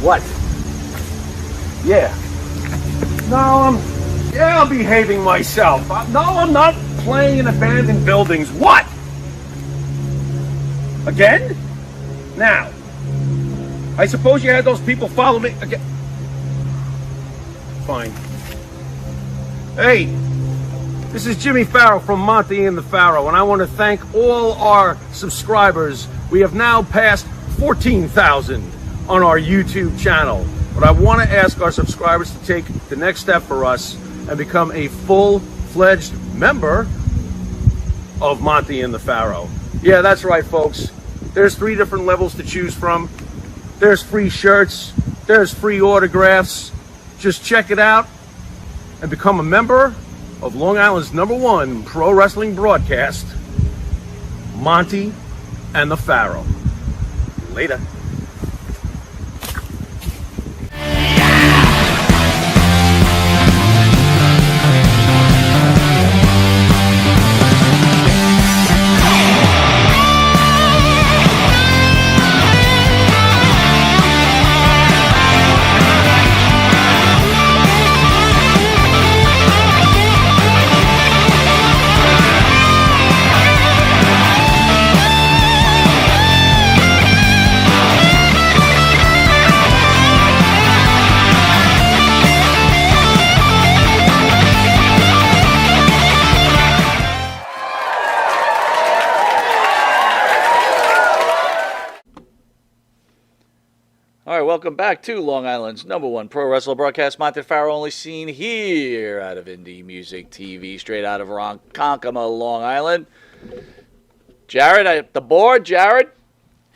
What? Yeah. No, I'm behaving myself. No, I'm not playing in abandoned buildings. What? Again? Now, I suppose you had those people follow me again. Fine. Hey, this is Jimmy Pharaoh from Monte and the Pharaoh, and I want to thank all our subscribers. We have now passed 14,000 on our YouTube channel. But I want to ask our subscribers to take the next step for us and become a full-fledged member of Monte and the Pharaoh. Yeah, that's right, folks. There's 3 different levels to choose from. There's free shirts. There's free autographs. Just check it out and become a member of Long Island's #1 pro wrestling broadcast, Monte and the Pharaoh. Later. All right, welcome back to Long Island's #1 pro wrestler broadcast, Monte Pharaoh, only seen here out of Indie Music TV, straight out of Ronkonkoma, Long Island. Jared, the board, Jared.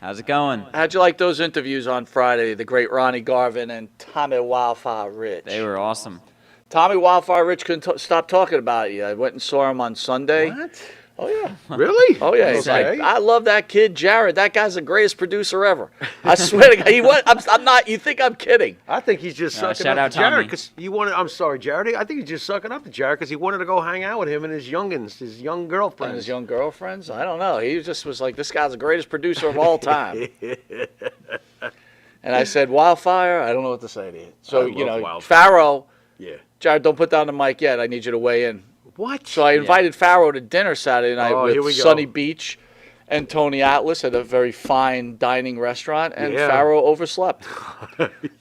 How's it going? How'd you like those interviews on Friday? The great Ronnie Garvin and Tommy Wildfire Rich. They were awesome. Tommy Wildfire Rich couldn't stop talking about you. I went and saw him on Sunday. What? Oh, yeah. Really? Oh, yeah. He's Okay. like, I love that kid, Jared. That guy's the greatest producer ever. I swear to God. I'm not. You think I'm kidding. I think he's just sucking shout up out to Jared Tommy. because he wanted. I'm sorry, Jared. I think he's just sucking up to Jared because he wanted to go hang out with him and his youngins, his young girlfriends. And his young girlfriends? I don't know. He just was like, this guy's the greatest producer of all time. And I said, Wildfire? I don't know what to say to you. So, I love Wildfire. Pharaoh. Yeah. Jared, don't put down the mic yet. I need you to weigh in. What? So I invited Pharaoh to dinner Saturday night here we with go. Sunny Beach and Tony Atlas at a very fine dining restaurant, and Yeah. Pharaoh overslept.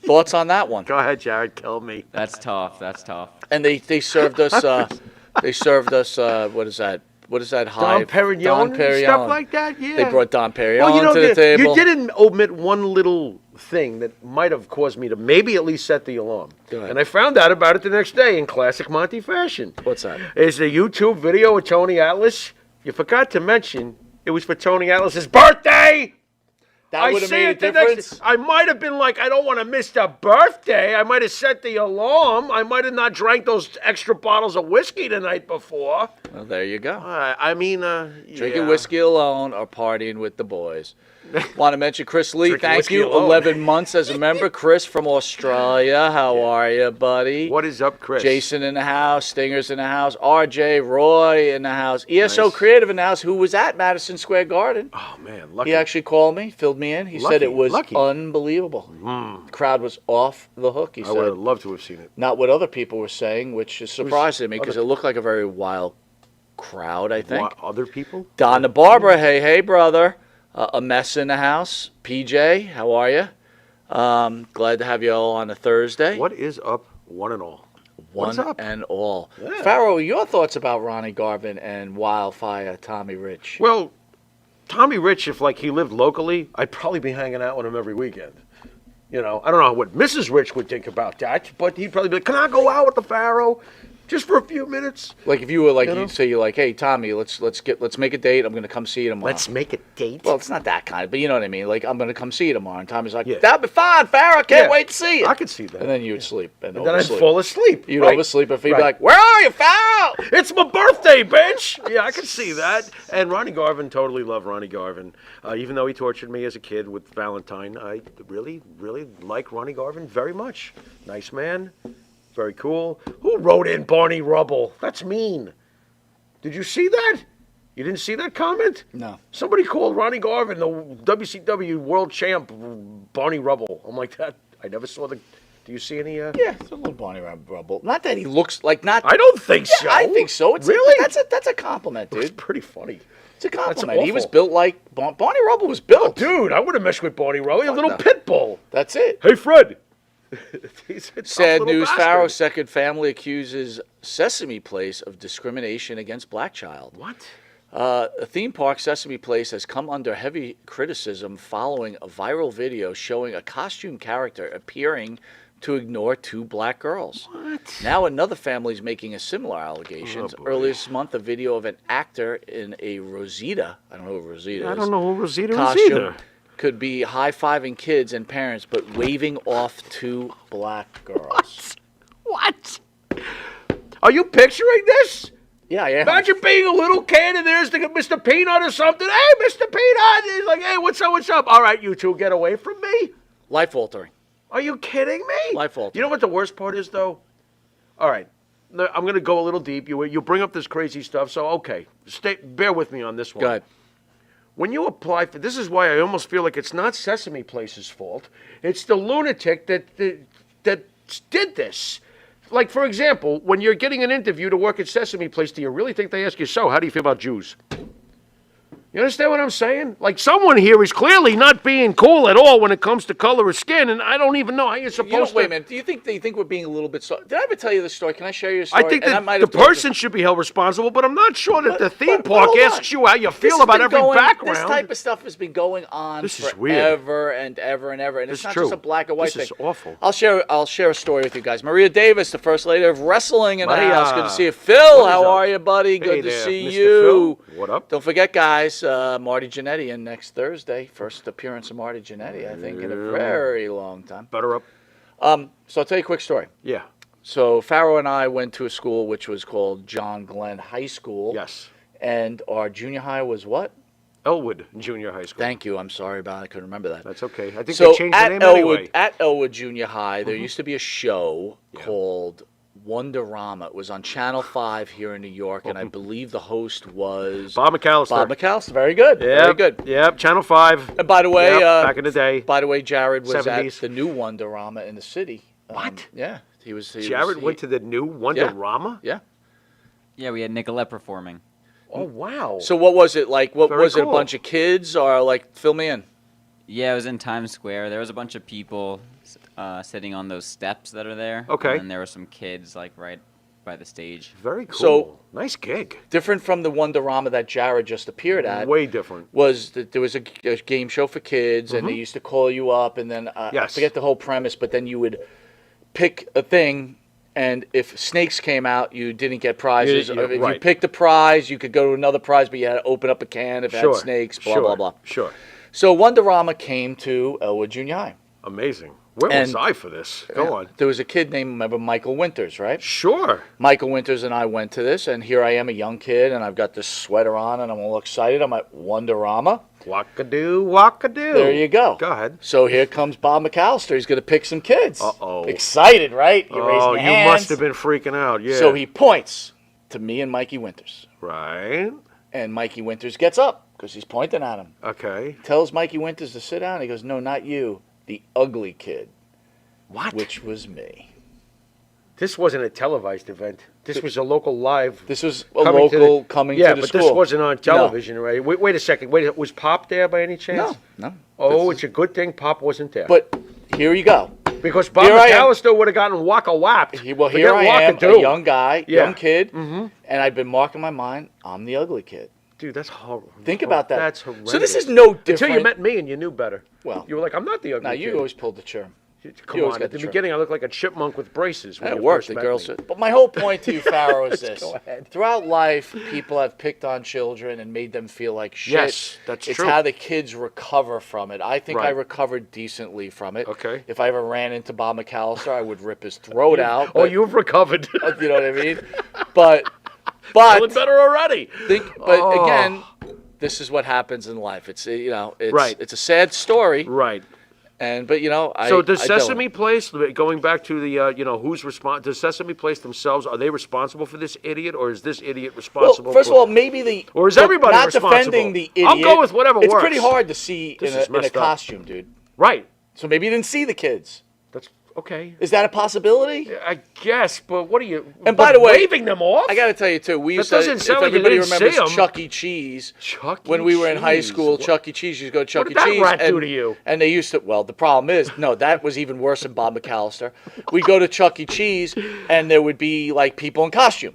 Thoughts on that one? Go ahead, Jared. Tell me. That's tough. That's tough. And they served us what is that? What is that? Dom Perignon and stuff like that. Yeah. They brought Dom Perignon Well, you know, to the table. You didn't omit one little thing that might have caused me to maybe at least set the alarm. Go ahead. And I found out about it the next day in classic Monte fashion. What's that? It's a YouTube video of Tony Atlas. You forgot to mention it was for Tony Atlas's birthday. That would have made a the next- difference. I might have been like, I don't want to miss the birthday. I might have set the alarm. I might have not drank those extra bottles of whiskey the night before. Well, there you go. I mean, Drinking yeah. whiskey alone or partying with the boys. Want to mention Chris Lee. Drinking Thank whiskey you. alone. 11 months as a member. Chris from Australia. How are you, buddy? What is up, Chris? Jason in the house. Stinger's in the house. RJ, Roy in the house. ESO Nice. Creative in the house, who was at Madison Square Garden. Oh, man. Lucky. He actually called me, filled me in. He said Lucky, it was lucky. unbelievable. The crowd was off the hook, he I would have said. loved to have seen it. Not what other people were saying, which is surprising me because other- it looked like a very wild crowd, I think. What, other people? Donna Barbara, hey, brother. A mess in the house. PJ, how are you? Glad to have you all on a Thursday. What is up, one and all? What's One up? and all. Yeah. Pharaoh, your thoughts about Ronnie Garvin and Wildfire Tommy Rich? Well, Tommy Rich, if like he lived locally, I'd probably be hanging out with him every weekend. You know, I don't know what Mrs. Rich would think about that, but he'd probably be like, "Can I go out with the Pharaoh just for a few minutes?" Like if you were like, You know? you'd say, you're like, hey, Tommy, let's make a date. I'm going to come see you tomorrow. Let's make a date. Well, it's not that kind, but you know what I mean. Like, I'm going to come see you tomorrow. And Tommy's like, Yeah. that'll be fine, Pharaoh. Can't Yeah. wait to see you. I could see that. And then you'd sleep. And then I'd oversleep. fall asleep. You'd right? oversleep if he'd Right. be like, where are you, Pharaoh? It's my birthday, bitch! Yeah, I can see that. And Ronnie Garvin, totally love Ronnie Garvin. Even though he tortured me as a kid with Valentine, I really, really like Ronnie Garvin very much. Nice man. Very cool. Who wrote in Barney Rubble? That's mean. Did you see that? You didn't see that comment? No. Somebody called Ronnie Garvin the WCW world champ Barney Rubble. I'm like, that. I never saw the. Do you see any? Yeah, it's a little Barney Rubble. Not that he looks like not. I don't think so. I think so. It's Really? That's a compliment, dude. It's pretty funny. It's a compliment. He was awful. built like Barney Rubble was built. Dude, I would have messed with Barney Rubble. A little no. pit bull. That's it. Hey, Fred. He's a tough Sad little news, bastard. Pharaoh's second family accuses Sesame Place of discrimination against black child. What? A theme park, Sesame Place, has come under heavy criticism following a viral video showing a costume character appearing to ignore two black girls. What? Now another family is making a similar allegations. Oh, boy. Earlier this month, a video of an actor in a Rosita, I don't know who Rosita is. I don't know who Rosita is costume either. could be high-fiving kids and parents, but waving off two black girls. What? Are you picturing this? Yeah, I am. Imagine being a little kid and there's the Mr. Peanut or something. Hey, Mr. Peanut. He's like, hey, what's up, what's up? All right, you two, get away from me. Life-altering. Are you kidding me? Life-altering. You know what the worst part is, though? All right. I'm going to go a little deep. You bring up this crazy stuff, so okay. Bear with me on this one. Go ahead. When you apply for, this is why I almost feel like it's not Sesame Place's fault. It's the lunatic that did this. Like, for example, when you're getting an interview to work at Sesame Place, do you really think they ask you, so, how do you feel about Jews? You understand what I'm saying? Like, someone here is clearly not being cool at all when it comes to color of skin, and I don't even know how you're supposed to... Wait a minute. Do you think they think we're being a little bit... Did I ever tell you this story? Can I share your story? I think And that might the have told you- person should be held responsible, but I'm not sure that the theme but park hold on. asks you how you This feel has about been every going- background. This type of stuff has been going on This is weird. forever and ever and ever, and This it's is not true. just a black and white This thing. is awful. I'll share a story with you guys. Maria Davis, the first lady of wrestling in the Maria. house. Good to see you, Phil. What is How up? are you, buddy? Hey Good to there, see Mr. you. Phil. What up? Don't forget, guys. Marty Jannetty in next Thursday. First appearance of Marty Jannetty, I think, in a very long time. Butter up. So I'll tell you a quick story. Yeah. So Pharaoh and I went to a school which was called John Glenn High School. Yes. And our junior high was what? Elwood Junior High School. Thank you. I'm sorry about it. I couldn't remember that. That's okay. I think So they changed the at name Elwood, anyway. at Elwood Junior High, there used to be a show called Wonderama. It was on Channel 5 here in New York, and I believe the host was Bob McAllister. Bob McAllister. Very good. Very good. Yep. Channel 5. And by the way, back in the day. By the way, Jared was 70s. at the new Wonderama in the city. What? Yeah, he was. Jared went to the new Wonderama? Yeah. Yeah, we had Nicolette performing. Oh, wow. So what was it like? What Very was it? A cool. bunch of kids, or like fill me in? Yeah, it was in Times Square. There was a bunch of people sitting on those steps that are there. Okay. And then there were some kids like right by the stage. Very cool. So- nice gig. Different from the Wonderama that Jared just appeared at. Way different. Was that there was a game show for kids, and they used to call you up, and then I Yes. forget the whole premise, but then you would pick a thing, and if snakes came out, you didn't get prizes. Yeah, If you right. picked a prize, you could go to another prize, but you had to open up a can if it had snakes. Blah sure. blah blah. Sure. So Wonderama came to Elwood Junior High. Amazing. Where was And- I for this? Go on. There was a kid named, remember, Michael Winters, right? Sure. Michael Winters and I went to this, and here I am, a young kid, and I've got this sweater on, and I'm all excited. I'm at Wonderama. Walkadoo, walkadoo. There you go. Go ahead. So here comes Bob McAllister. He's going to pick some kids. Uh-oh. Excited, right? You're raising Oh, your you hands. must have been freaking out. Yeah. So he points to me and Mikey Winters. Right. And Mikey Winters gets up because he's pointing at him. Okay. Tells Mikey Winters to sit down. He goes, no, not you. The ugly kid. What? Which was me. This wasn't a televised event. This was a local live. This was a coming to local the, coming yeah, to the but school. this wasn't on television, right? Wait a second. Wait, was Pop there by any chance? No. Oh, This it's a good thing Pop wasn't there. But here you go. because Bob here I am. McAllister would have gotten whapped. Well, here I am, a young guy, Yeah. young kid, and I've been marking my mind, I'm the ugly kid. Dude, that's horrible. Think about that. That's horrendous. So this is no different. Until you met me and you knew better. Well, you were like, I'm not the ugly now kid. you always pulled the charm. Come you always on. got At the the trim. beginning, I looked like a chipmunk with braces. When It you worked. first The met girls. me. But my whole point to you, Pharaoh, is this: Go ahead. throughout life, people have picked on children and made them feel like shit. Yes, that's it's true. how the kids recover from it. I think I Right. recovered decently from it. Okay. If I ever ran into Bob McAllister, I would rip his throat out. Oh, but- you've recovered. you know what I mean? But Feeling better already. But again, this is what happens in life. It's it's Right. It's a sad story, Right. but So does I don't- Sesame Place, going back to the, who's responsible? Does Sesame Place themselves, are they responsible for this idiot, or is this idiot Well, responsible? first of all, maybe the Or is look, everybody not responsible? defending the idiot. I'll go with whatever It's works. pretty hard to see This in is a messed up. costume, dude. Right. So maybe you didn't see the kids. Okay. Is that a possibility? I guess, but what are you? And by the way, waving them off. I got to tell you too. We used to. doesn't If sound like you everybody didn't see remembers 'em. Chuck E. Cheese, Chuck when E. we were in high Cheese. school, What- Chuck E. Cheese used to go to Chuck What E. did that Cheese, rat and, do to you? and they used to. Well, the problem is, no, that was even worse than Bob McAllister. We go to Chuck E. Cheese, and there would be like people in costume,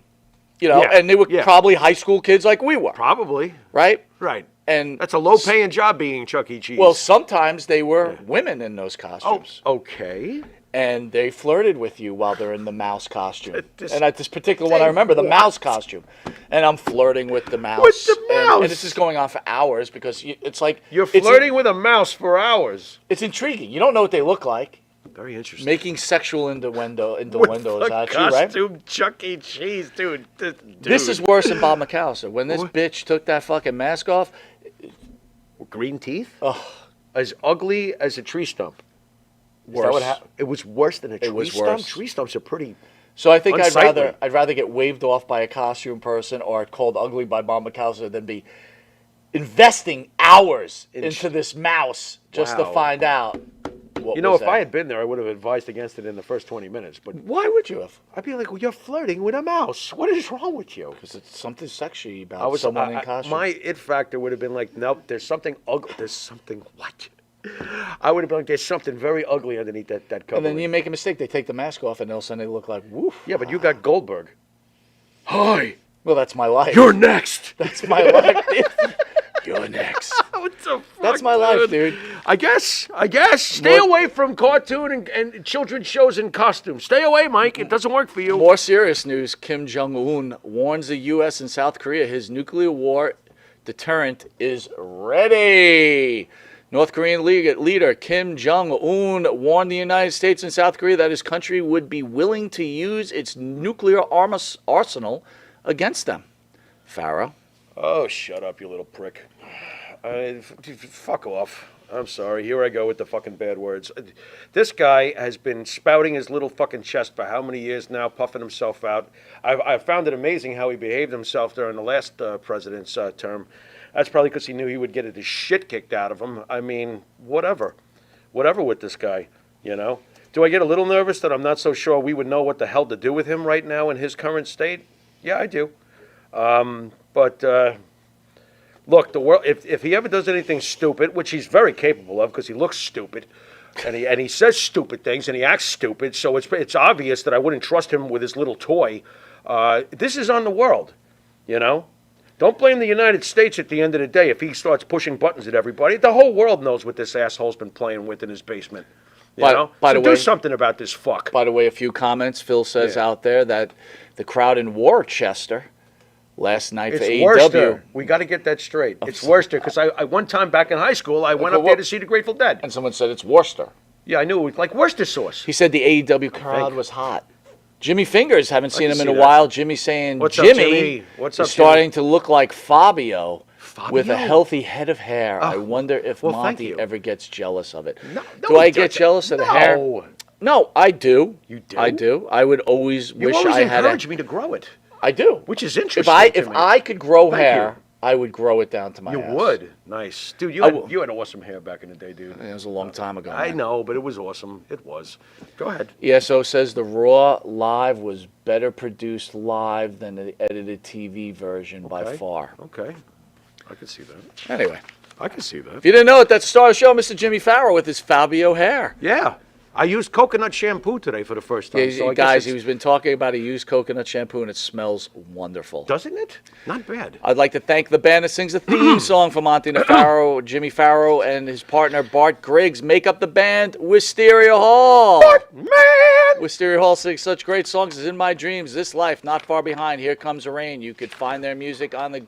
Yeah, and they were yeah. probably high school kids like we were, Probably. right? Right. And That's a low-paying job being Chuck E. Cheese. well, sometimes they were women in those oh, costumes. okay. And they flirted with you while they're in the mouse costume. This- And at this particular one, I remember the mouse costume. And I'm flirting with the mouse. With the mouse? And this is going on for hours because it's like... You're it's- flirting with a mouse for hours. It's intriguing. You don't know what they look like. Very interesting. Making sexual innuendos With at the you, right? costume Chuck E. Cheese, dude. This is worse than Bob McAllister. When this What? bitch took that fucking mask off, green teeth. ugh, As ugly as a tree stump. Is that Worse. what happened? It was worse than a tree was stump. worse. Tree stumps are pretty. so I think Unsightly. I'd rather get waved off by a costume person or called ugly by Bob McAllister than be investing hours into this mouse just to Wow. find out what You know, was if I that. had been there, I would have advised against it in the first 20 minutes. But Why would you have? I'd be like, well, you're flirting with a mouse. What is wrong with you? Because it's something sexy about someone in costume. My it factor would have been like, nope, there's something ugly. There's something, what? I would have been like, there's something very ugly underneath that cover. and then you make a mistake. They take the mask off, and all of a sudden they look like, woof. Yeah, but you got Goldberg. Hi, Well, that's my life. you're next. That's my life. Dude. You're next. What the fuck, That's my life, dude. I guess. Stay away from cartoon and children's shows in costumes. Stay away, Mike. It doesn't work for you. More serious news. Kim Jong-un warns the U.S. and South Korea his nuclear war deterrent is ready. North Korean leader Kim Jong-un warned the United States and South Korea that his country would be willing to use its nuclear arsenal against them. Pharaoh. Oh, shut up, you little prick. Fuck off. I'm sorry. Here I go with the fucking bad words. This guy has been spouting his little fucking chest for how many years now, puffing himself out. I found it amazing how he behaved himself during the last president's term. That's probably because he knew he would get the shit kicked out of him. I mean, whatever. Whatever with this guy, you know? Do I get a little nervous that I'm not so sure we would know what the hell to do with him right now in his current state? Yeah, I do. But look, the world. If he ever does anything stupid, which he's very capable of, because he looks stupid, and he says stupid things, and he acts stupid, so it's obvious that I wouldn't trust him with his little toy. This is on the world, you know. Don't blame the United States at the end of the day if he starts pushing buttons at everybody. The whole world knows what this asshole's been playing with in his basement. You know? By So the do way- something about this fuck. By the way, a few comments. Phil says Yeah. out there that the crowd in Worcester last night for It's AEW. Worcester. We got to get that straight. It's Worcester because I one time back in high school I went Okay, up there what- to see the Grateful Dead. And someone said it's Worcester. Yeah, I knew it was like Worcester sauce. He said the AEW crowd think. was hot. Jimmy Fingers, haven't seen can him in see a that. while. Jimmy saying What's up, Jimmy Jimmy? What's up, is starting to look like Fabio, with a Fabio? healthy head of hair. I Oh, wonder if well, thank Monte you. ever gets jealous of it. No, Do I get jealous of the hair? No. No, I do. You do? I do. I would always You wish always I had encourage me to grow it, I do. which is If interesting. I to if me. I could grow Thank hair, you. I would grow it down to my You ass. would. Nice. Dude, I will. you had awesome hair back in the day, dude. It was a long time ago. I man. know, but it was awesome. It was. Go ahead. ESO says the Raw live was better produced live than the edited TV version by Okay. far. Okay. I can see that. Anyway, I can see that. if you didn't know it, that's the star of the show, Mr. Jimmy Pharaoh with his Fabio hair. Yeah. I used coconut shampoo today for the first time. Yeah, so I guess guys, it's- he's been talking about a used coconut shampoo, and it smells wonderful. Doesn't it? Not bad. I'd like to thank the band that sings the theme song for Monte and Pharaoh. Jimmy Pharaoh and his partner Bart Griggs make up the band Wisteria Hall. Man! Wisteria Hall sings such great songs as In My Dreams, This Life, Not Far Behind, Here Comes the Rain. You could find their music on the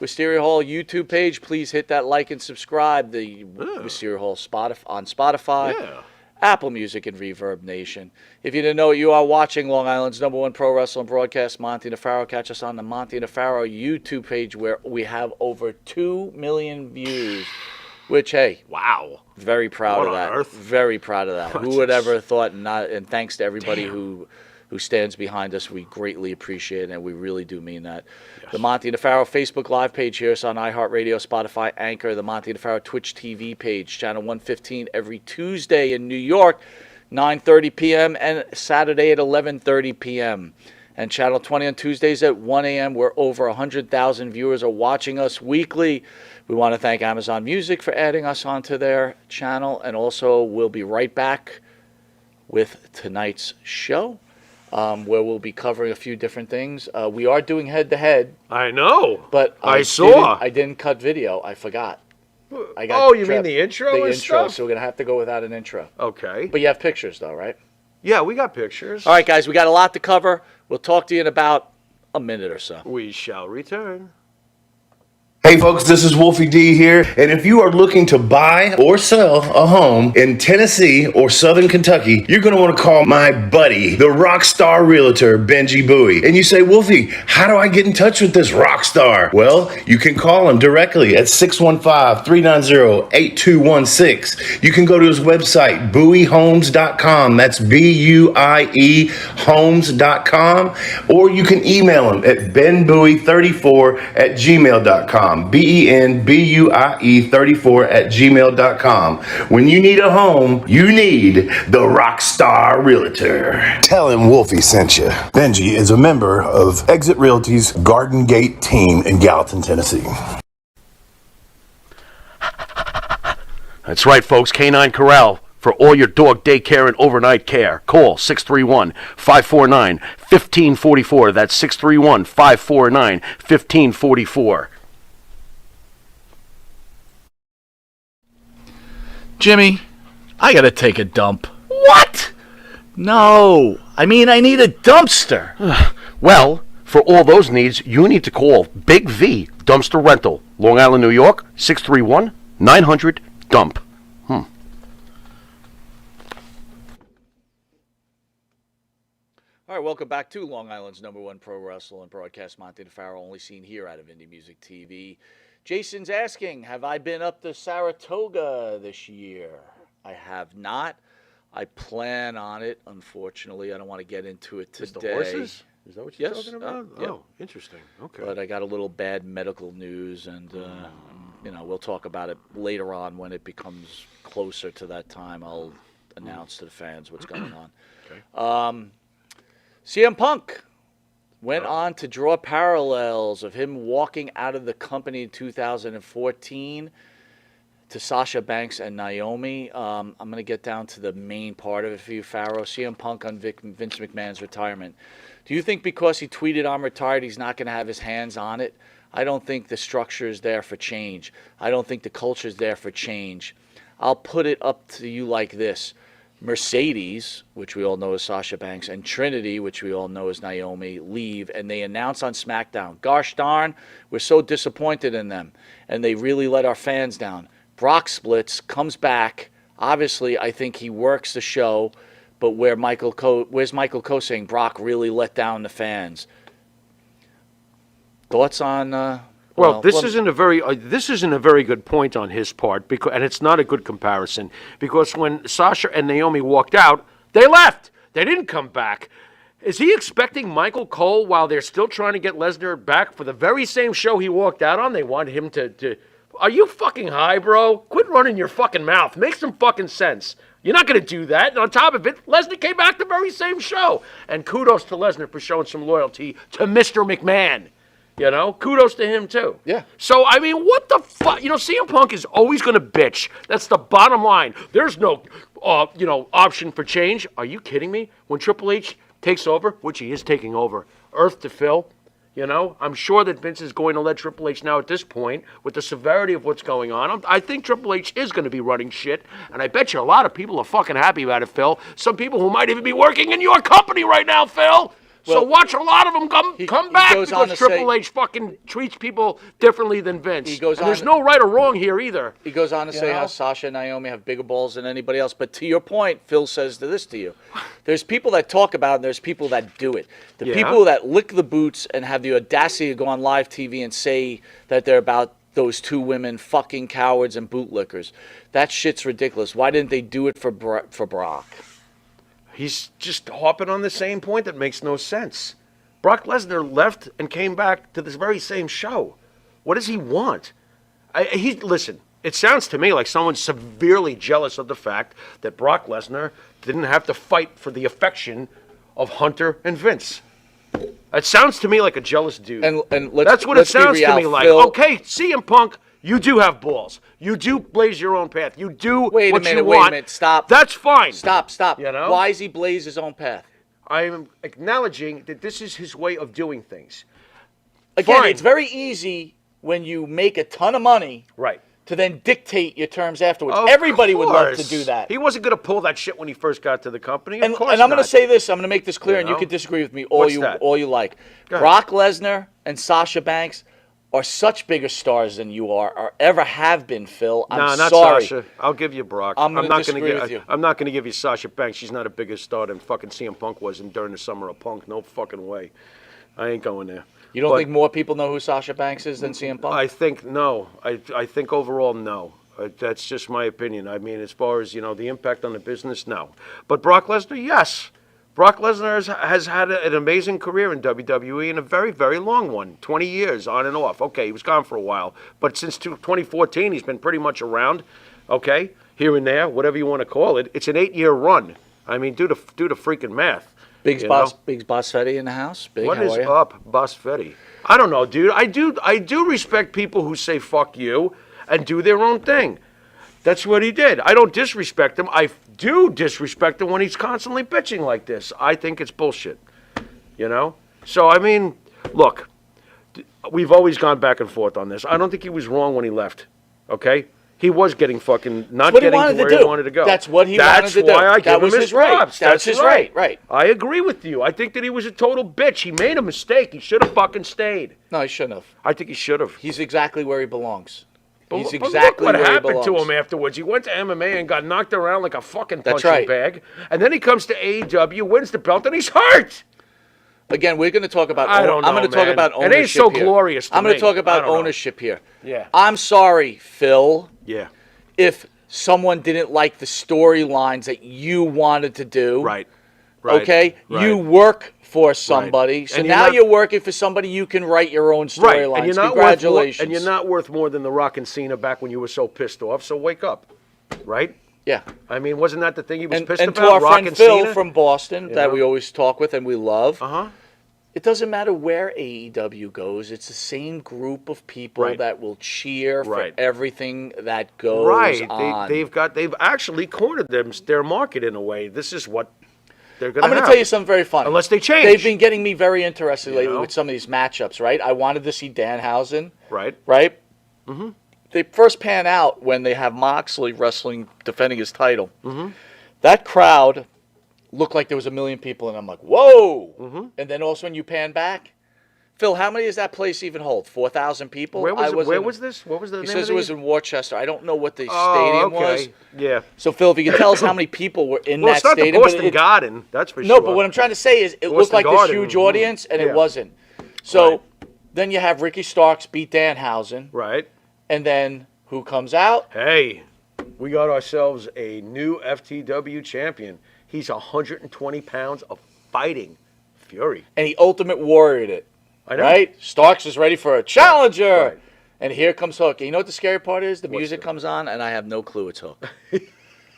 Wisteria Hall YouTube page. Please hit that like and subscribe. The Wisteria Hall on Spotify. Yeah. Apple Music and Reverb Nation. If you didn't know it, you are watching Long Island's #1 pro wrestling broadcast, Monte and Pharaoh. Catch us on the Monte and Pharaoh YouTube page where we have over 2 million views, which, hey, Wow. very proud What of on that. earth? Very proud of that. What Who would just- ever thought? And thanks to everybody Damn. who stands behind us. We greatly appreciate it, and we really do mean that. The Monte and Pharaoh Facebook Live page here is on iHeartRadio, Spotify, Anchor. The Monte and Pharaoh Twitch TV page, channel 115 every Tuesday in New York. 9:30 p.m. and Saturday at 11:30 p.m. And Channel 20 on Tuesdays at 1 a.m. where over 100,000 viewers are watching us weekly. We want to thank Amazon Music for adding us onto their channel. And also, we'll be right back with tonight's show, where we'll be covering a few different things. We are doing head-to-head. I know. But I saw. I didn't cut video. I forgot. You mean the intro The and intro, stuff? so we're going to have to go without an intro. Okay. But you have pictures, though, right? Yeah, we got pictures. All right, guys, we got a lot to cover. We'll talk to you in about a minute or so. We shall return. Hey folks, this is Wolfie D here, and if you are looking to buy or sell a home in Tennessee or Southern Kentucky, you're going to want to call my buddy, the rock star realtor, Benji Bowie. And you say, Wolfie, how do I get in touch with this rock star? Well, you can call him directly at 615-390-8216. You can go to his website, bowiehomes.com. That's B-U-I-E homes.com. Or you can email him at benbowie34@gmail.com. BENBUIE34@gmail.com. When you need a home, you need the Rockstar Realtor. Tell him Wolfie sent you. Benji is a member of Exit Realty's Garden Gate team in Gallatin, Tennessee. That's right, folks. Canine Corral for all your dog daycare and overnight care. Call 631-549-1544. That's 631-549-1544. Jimmy, I got to take a dump. What? No, I mean I need a dumpster. Well, for all those needs, you need to call Big V Dumpster Rental, Long Island, New York, 631-900-DUMP. All right, welcome back to Long Island's #1 pro wrestler and broadcast, Monte the Pharaoh, only seen here out of Indie Music TV. Jason's asking, have I been up to Saratoga this year? I have not. I plan on it. Unfortunately, I don't want to get into it today. Is the horses? Is that what you're talking about? Yeah. Oh, interesting. Okay. But I got a little bad medical news, and we'll talk about it later on when it becomes closer to that time. I'll announce to the fans what's going on. Okay. CM Punk went on to draw parallels of him walking out of the company in 2014 to Sasha Banks and Naomi. I'm going to get down to the main part of it for you, Pharaoh. CM Punk on Vince McMahon's retirement. Do you think because he tweeted I'm retired, he's not going to have his hands on it? I don't think the structure is there for change. I don't think the culture is there for change. I'll put it up to you like this. Mercedes, which we all know as Sasha Banks, and Trinity, which we all know as Naomi, leave, and they announce on SmackDown, gosh darn, we're so disappointed in them, and they really let our fans down. Brock splits, comes back. Obviously, I think he works the show, but where's Michael Cole saying Brock really let down the fans? Thoughts on... This isn't a very good point on his part, because, and it's not a good comparison, because when Sasha and Naomi walked out, they left. They didn't come back. Is he expecting Michael Cole, while they're still trying to get Lesnar back for the very same show he walked out on? They want him to Are you fucking high, bro? Quit running your fucking mouth. Make some fucking sense. You're not going to do that. And on top of it, Lesnar came back the very same show. And kudos to Lesnar for showing some loyalty to Mr. McMahon. You know, kudos to him, too. Yeah. So, I mean, what the fuck? You know, CM Punk is always going to bitch. That's the bottom line. There's no, option for change. Are you kidding me? When Triple H takes over, which he is taking over, earth to fill, I'm sure that Vince is going to let Triple H now at this point, with the severity of what's going on. I think Triple H is going to be running shit, and I bet you a lot of people are fucking happy about it, Phil. Some people who might even be working in your company right now, Phil. So watch a lot of them come back because Triple H fucking treats people differently than Vince. There's no right or wrong here either. He goes on to say how Sasha and Naomi have bigger balls than anybody else. But to your point, Phil says this to you. There's people that talk about it and there's people that do it. The people that lick the boots and have the audacity to go on live TV and say that they're about those two women fucking cowards and bootlickers. That shit's ridiculous. Why didn't they do it for Brock? He's just hopping on the same point that makes no sense. Brock Lesnar left and came back to this very same show. What does he want? Listen, It sounds to me like someone's severely jealous of the fact that Brock Lesnar didn't have to fight for the affection of Hunter and Vince. It sounds to me like a jealous dude. And that's what it sounds to me like. Phil, okay, CM Punk, you do have balls. You do blaze your own path. You do what you want. Wait a minute. Stop. That's fine. Stop. You know? Why does he blaze his own path? I am acknowledging that this is his way of doing things. Again, Fine. it's very easy when you make a ton of money Right. to then dictate your terms afterwards. Of Everybody would love to course. do that. He wasn't going to pull that shit when he first got to the company. And of course I'm going to not. say this. I'm going to make this clear, You and you know? can disagree with me What's that? all you like. Go ahead. Brock Lesnar and Sasha Banks are such bigger stars than you are, or ever have been, Phil. I'm No, not sorry. Sasha. I'll give you Brock. I'm gonna not disagree gonna with you. I'm not going to give you Sasha Banks. She's not a bigger star than fucking CM Punk was during the summer of Punk. No fucking way. I ain't going there. You don't But think more people know who Sasha Banks is than CM Punk? I think no. I think overall no. That's just my opinion. I mean, as far as the impact on the business, no. But Brock Lesnar, yes. Brock Lesnar has had an amazing career in WWE and a very, very long one. 20 years on and off. Okay, he was gone for a while. But since 2014, he's been pretty much around, okay, here and there, whatever you want to call it. It's an 8-year run. I mean, do the freaking math. Biggs Boss Fetty in the house? Big, What how is are you? up, Boss Fetty? I don't know, dude. I do respect people who say fuck you and do their own thing. That's what he did. I don't disrespect him. I do disrespect him when he's constantly bitching like this. I think it's bullshit. So, I mean, look, we've always gone back and forth on this. I don't think he was wrong when he left, okay? He was getting fucking, not what he getting to wanted to where do. he wanted to go. That's what he wanted to do. That's why I give That him was his his right. props. That's his right. I agree with you. I think that he was a total bitch. He made a mistake. He should have fucking stayed. No, he shouldn't have. I think he should have. He's exactly where he belongs. He's But exactly look what where he happened to belongs. him afterwards. He went to MMA and got knocked around like a fucking That's punching right. bag. And then he comes to AEW, wins the belt, and he's hurt. Again, we're going to talk about. I don't know, I'm going to talk man. about It ownership. ain't so here. glorious to I'm going me. to talk I about don't know. ownership here. Yeah. I'm sorry, Phil. Yeah. If someone didn't like the storylines that you wanted to do, Right. Okay, Right. you work for somebody, so And you're now not- you're working for somebody. You can write your own Right. storylines. And you're not Congratulations. and you're not worth more than The Rock and Cena back when you were so pissed off. So wake up. Right? Yeah. I mean, wasn't that the thing he was And pissed to about? our Rock friend and Phil Cena? from Boston, that know? we always talk with and we love. Uh-huh. It doesn't matter where AEW goes. It's the same group of people Right. that will cheer Right. for everything that goes Right. on. They've actually cornered their market in a way. This is what they're going to I'm going to tell you something very funny. Unless they change. They've been getting me very interested lately know? with some of these matchups, right? I wanted to see Danhausen, Right. right? Mm-hmm. They first pan out when they have Moxley wrestling, defending his title. Mm-hmm. That crowd looked like there was 1 million people, and I'm like, whoa! Mm-hmm. And then all of a sudden you pan back. Phil, how many does that place even hold? 4,000 people? Where was this? What was the He name says of it was the- in Worcester. I don't know what the Oh, stadium okay. was. Yeah. So, Phil, if you can tell us how many people were in Well, that it's not the stadium. Boston Garden, that's for No, sure. but what I'm trying to say is it Boston looked like Garden, this huge audience, and yeah. it wasn't. So Right. then you have Ricky Starks beat Danhausen, Right. and then who comes out? Hey, we got ourselves a new FTW champion. He's 120 pounds of fighting fury. And he Ultimate Warriored it. I know. Right? Starks is ready for a challenger. Right. And here comes Hook. And you know what the scary part is? The music comes on, and I have no clue it's Hook.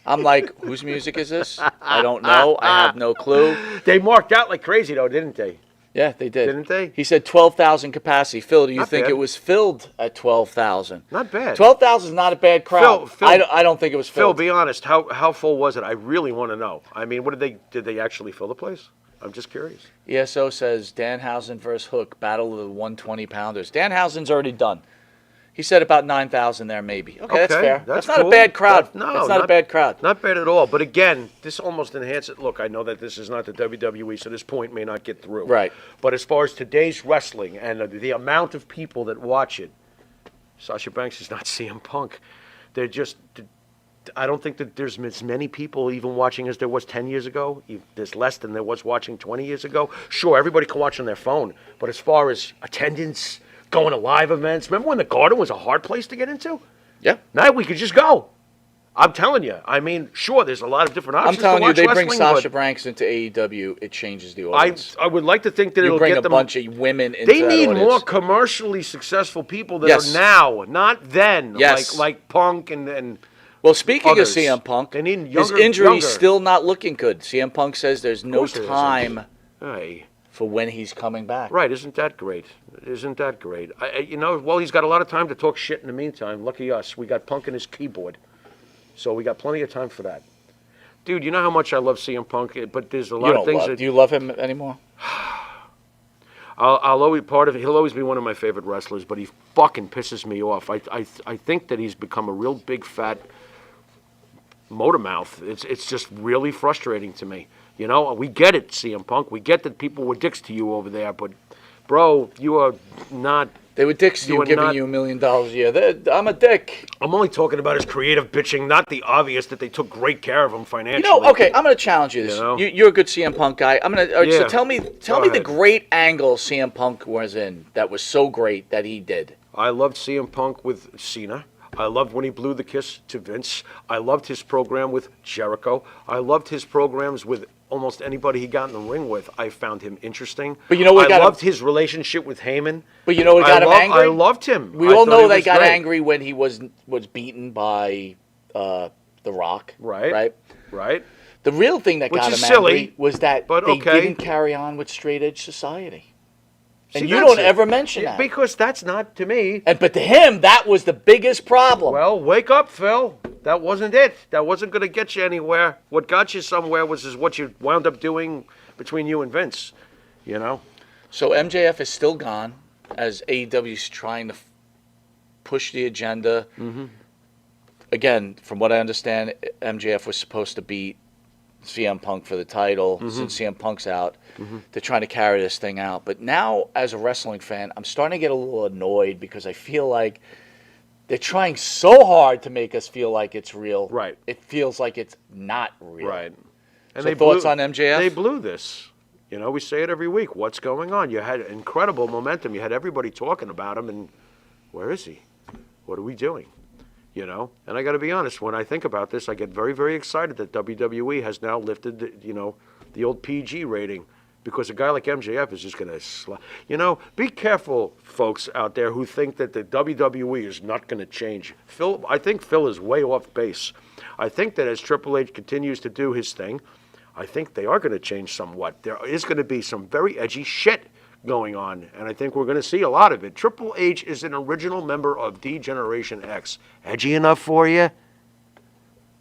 I'm like, whose music is this? I don't know. I have no clue. They marked out like crazy, though, didn't they? Yeah, they did. Didn't they? He said 12,000 capacity. Phil, do you Not think bad. it was filled at 12,000? Not bad. 12,000 is not a bad crowd. Phil, I don't think it was Phil, filled. be honest. How full was it? I really want to know. I mean, did they actually fill the place? I'm just curious. ESO says Danhausen versus Hook, battle of the 120-pounders. Danhausen's already done. He said about 9,000 there, maybe. Okay, that's fair. That's not cool. a bad crowd. No, that's not a bad crowd. Not bad at all. But again, this almost enhances it. Look, I know that this is not the WWE, so this point may not get through. Right. But as far as today's wrestling and the amount of people that watch it, Sasha Banks is not CM Punk. They're just. I don't think that there's as many people even watching as there was 10 years ago. There's less than there was watching 20 years ago. Sure, everybody can watch on their phone. But as far as attendance, going to live events, remember when the Garden was a hard place to get into? Yeah. Now we could just go. I'm telling you. I mean, sure, there's a lot of different I'm options. telling to you, watch they bring wrestling, Sasha but Banks into AEW, it changes the audience. I would like to think that You it'll bring get a them. bunch of women into They that need audience. more commercially successful people that Yes. are now, not then. Yes. Like Punk and Well, speaking others. of CM Punk, They need his younger- injury's younger. still not looking good. CM Punk says there's no course it isn't. time Hey. for when he's coming back. Right, isn't that great? Isn't that great? Well, he's got a lot of time to talk shit in the meantime. Lucky us. We got Punk in his keyboard. So we got plenty of time for that. Dude, you know how much I love CM Punk, but there's a lot of things Do you love him anymore? I'll always he'll always be one of my favorite wrestlers, but he fucking pisses me off. I think that he's become a real big fat motor mouth. It's just really frustrating to me. You know, we get it, CM Punk. We get that people were dicks to you over there, but bro, you are not. They were dicks to you, are giving not- you $1 million a year. I'm a dick. I'm only talking about his creative bitching, not the obvious that they took great care of him financially. Okay, I'm going to challenge you this. You know? You're a good CM Punk guy. I'm going to. Yeah. So tell me Go the ahead. great angle CM Punk was in that was so great that he did. I loved CM Punk with Cena. I loved when he blew the kiss to Vince. I loved his program with Jericho. I loved his programs with almost anybody he got in the ring with. I found him interesting. But you know what I got him- loved his relationship with Heyman. But you know what got him angry? I loved him. We I all thought know he they was got great. angry when he was beaten by The Rock. Right. Right. The real thing that Which got him is silly, angry was that but they okay. didn't carry on with straight edge society. And See, you that's don't it. ever mention Yeah, that. because that's not to me. But to him, that was the biggest problem. Well, wake up, Phil. That wasn't it. That wasn't going to get you anywhere. What got you somewhere was what you wound up doing between you and Vince. You know. So MJF is still gone as AEW's trying to push the agenda. Mm-hmm. Again, from what I understand, MJF was supposed to beat CM Punk for the title. Mm-hmm. Since CM Punk's out, they're trying to carry this thing out. But now, as a wrestling fan, I'm starting to get a little annoyed because I feel like they're trying so hard to make us feel like it's real. Right. It feels like it's not real. Right. And So thoughts on MJF? They blew this. You know, we say it every week. What's going on? You had incredible momentum. You had everybody talking about him, and where is he? What are we doing? You know, and I got to be honest. When I think about this, I get very, very excited that WWE has now lifted, the old PG rating, because a guy like MJF is just going to, be careful, folks out there who think that the WWE is not going to change. I think Phil is way off base. I think that as Triple H continues to do his thing, I think they are going to change somewhat. There is going to be some very edgy shit going on, and I think we're going to see a lot of it. Triple H is an original member of D-Generation X. Edgy enough for you?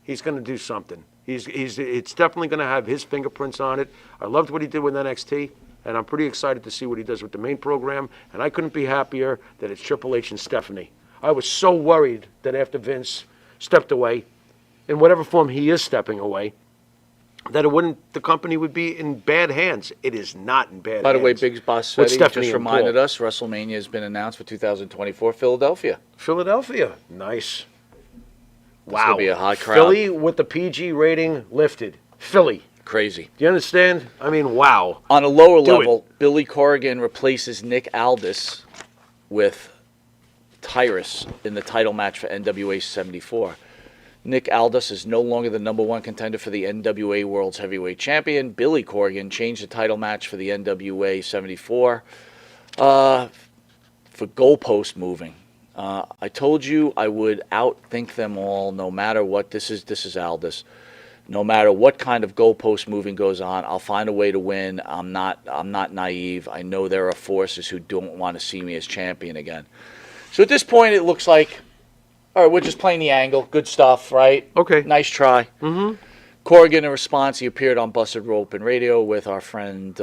He's going to do something. It's definitely going to have his fingerprints on it. I loved what he did with NXT, and I'm pretty excited to see what he does with the main program, and I couldn't be happier that it's Triple H and Stephanie. I was so worried that after Vince stepped away, in whatever form he is stepping away, that the company would be in bad hands. It is not in bad hands. By the way, Big Boss With Fetty Stephanie just and reminded Paul. us WrestleMania has been announced for 2024 Philadelphia. Philadelphia. Nice. That's gonna be a hot crowd. Philly with the PG rating lifted. Philly. Crazy. Do you understand? I mean, wow. On a lower Do level, Billy Corrigan replaces Nick Aldis with Tyrus in the title match for NWA 74. Nick Aldis is no longer the number one contender for the NWA World's Heavyweight Champion. Billy Corrigan changed the title match for the NWA 74 for goalpost moving. I told you I would outthink them all, no matter what. This is Aldis. No matter what kind of goalpost moving goes on, I'll find a way to win. I'm not naive. I know there are forces who don't want to see me as champion again. So at this point, it looks like, all right, we're just playing the angle. Good stuff, right? Okay. Nice try. Mm-hmm. Corrigan, in response, he appeared on Busted Open Radio with our friend.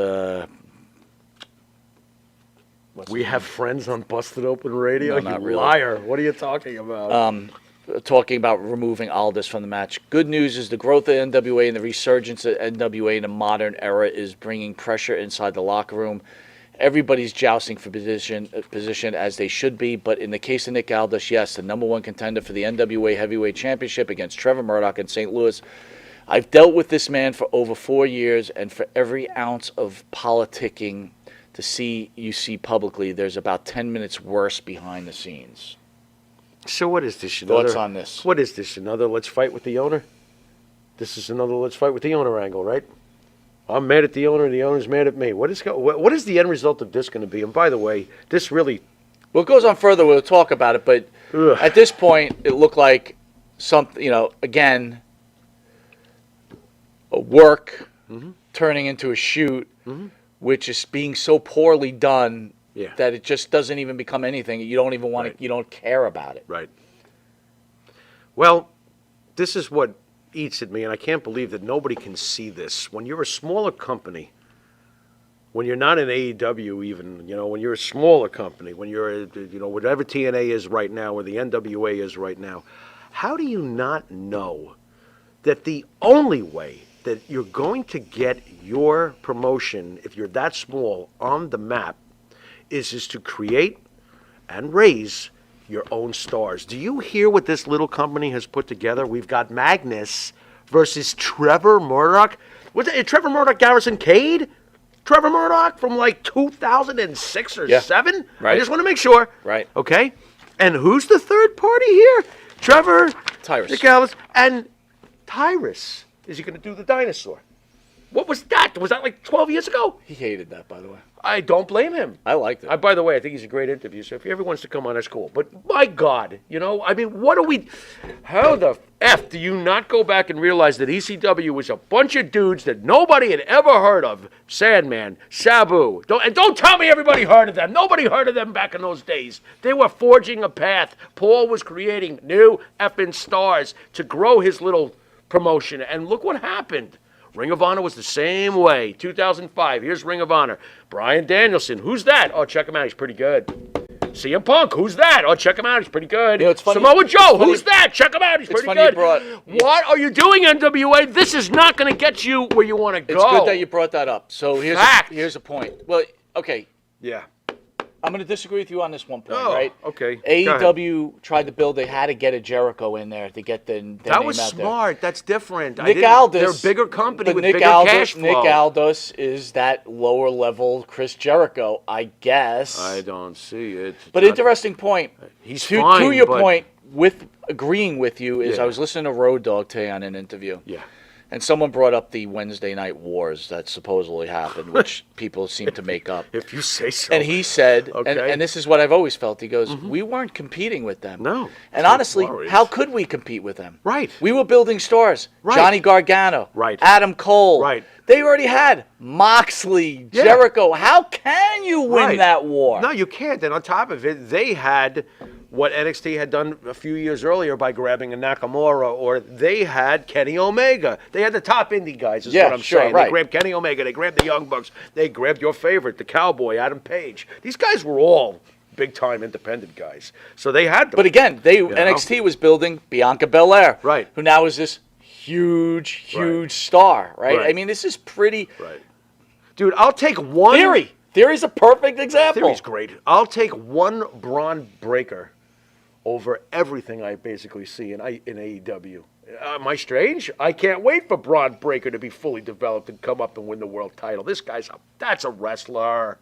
We have friends on Busted Open Radio? No, not you really. liar. What are you talking about? Talking about removing Aldis from the match. Good news is the growth of NWA and the resurgence of NWA in the modern era is bringing pressure inside the locker room. Everybody's jousting for position as they should be, but in the case of Nick Aldis, yes, the number one contender for the NWA Heavyweight Championship against Trevor Murdoch in St. Louis. I've dealt with this man for over 4 years, and for every ounce of politicking you see publicly, there's about 10 minutes worse behind the scenes. So what is this? Thoughts on this? What is this? Another let's fight with the owner? This is another let's fight with the owner angle, right? I'm mad at the owner, the owner's mad at me. What is the end result of this going to be? And by the way, this really... Well, it goes on further. We'll talk about it. But at this point, it looked like something, again, a work turning into a shoot, which is being so poorly done that it just doesn't even become anything. You don't even want to, you don't care about it. Right. Well, this is what eats at me, and I can't believe that nobody can see this. When you're a smaller company, when you're not an AEW even, when you're a smaller company, when you're, whatever TNA is right now or the NWA is right now, how do you not know that the only way that you're going to get your promotion, if you're that small, on the map, is to create and raise your own stars? Do you hear what this little company has put together? We've got Magnus versus Trevor Murdoch. Was it Trevor Murdoch, Garrison Cade? Trevor Murdoch from like 2006 or 7? Right. I just want to make sure. Right. Okay. And who's the third party here? Trevor, Tyrus. Nick Aldis, and Tyrus. Is he going to do the dinosaur? What was that? Was that like 12 years ago? He hated that, by the way. I don't blame him. I liked it. By the way, I think he's a great interview, so if he ever wants to come on, that's cool. But my God, what are we... How the F do you not go back and realize that ECW was a bunch of dudes that nobody had ever heard of? Sandman, Sabu. Don't tell me everybody heard of them. Nobody heard of them back in those days. They were forging a path. Paul was creating new effing stars to grow his little promotion, and look what happened. Ring of Honor was the same way. 2005, here's Ring of Honor. Bryan Danielson, who's that? Oh, check him out, he's pretty good. CM Punk, who's that? Oh, check him out, he's pretty good. It's funny, Samoa Joe, who's that? Check him out, he's pretty good. What are you doing, NWA? This is not going to get you where you want to go. It's good that you brought that up. So here's a point. Well, okay. Yeah. I'm going to disagree with you on this one point, right? Okay. AEW tried to build, they had to get a Jericho in there to get their name that was out smart. That's different. Nick Aldis. They're a bigger company with Nick bigger Aldis, cash flow. Nick Aldis is that lower level Chris Jericho, I guess. I don't see it. But interesting point. He's to fine, your but... point, with agreeing with you, is I was listening to Road Dogg today on an interview. Yeah. And someone brought up the Wednesday night wars that supposedly happened, which people seem to make up. If you say so. And he said, okay. and this is what I've always felt, he goes, we weren't competing with them. No. And honestly, how could we compete with them? Right. We were building stars. Right. Johnny Gargano. Right. Adam Cole. Right. They already had Moxley, Jericho. How can you win that war? No, you can't. And on top of it, they had what NXT had done a few years earlier by grabbing a Nakamura, or they had Kenny Omega. They had the top indie guys, is what I'm saying. Right. They grabbed Kenny Omega, they grabbed the Young Bucks, they grabbed your favorite, the Cowboy, Adam Page. These guys were all big-time independent guys. So they had them. But again, NXT was building Bianca Belair, right, who now is this huge star, right? I mean, this is pretty... Right. Dude, I'll take one... Theory's a perfect example. Theory's great. I'll take one Braun Breaker over everything I basically see in AEW. Am I strange? I can't wait for Braun Breaker to be fully developed and come up and win the world title. This guy's that's a wrestler,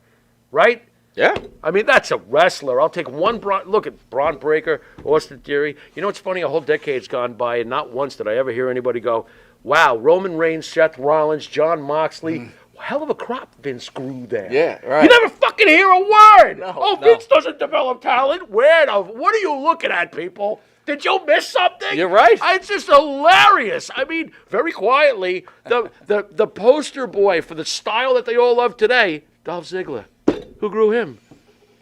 right? Yeah. I mean, that's a wrestler. I'll take one look at Braun Breaker, Austin Theory. You know what's funny? A whole decade's gone by, and not once did I ever hear anybody go, wow, Roman Reigns, Seth Rollins, Jon Moxley, hell of a crop Vince grew there. Yeah, right. You never fucking hear a word. No, Vince doesn't develop talent. What are you looking at, people? Did you miss something? You're right. It's just hilarious. I mean, very quietly, the poster boy for the style that they all love today, Dolph Ziggler. Who grew him?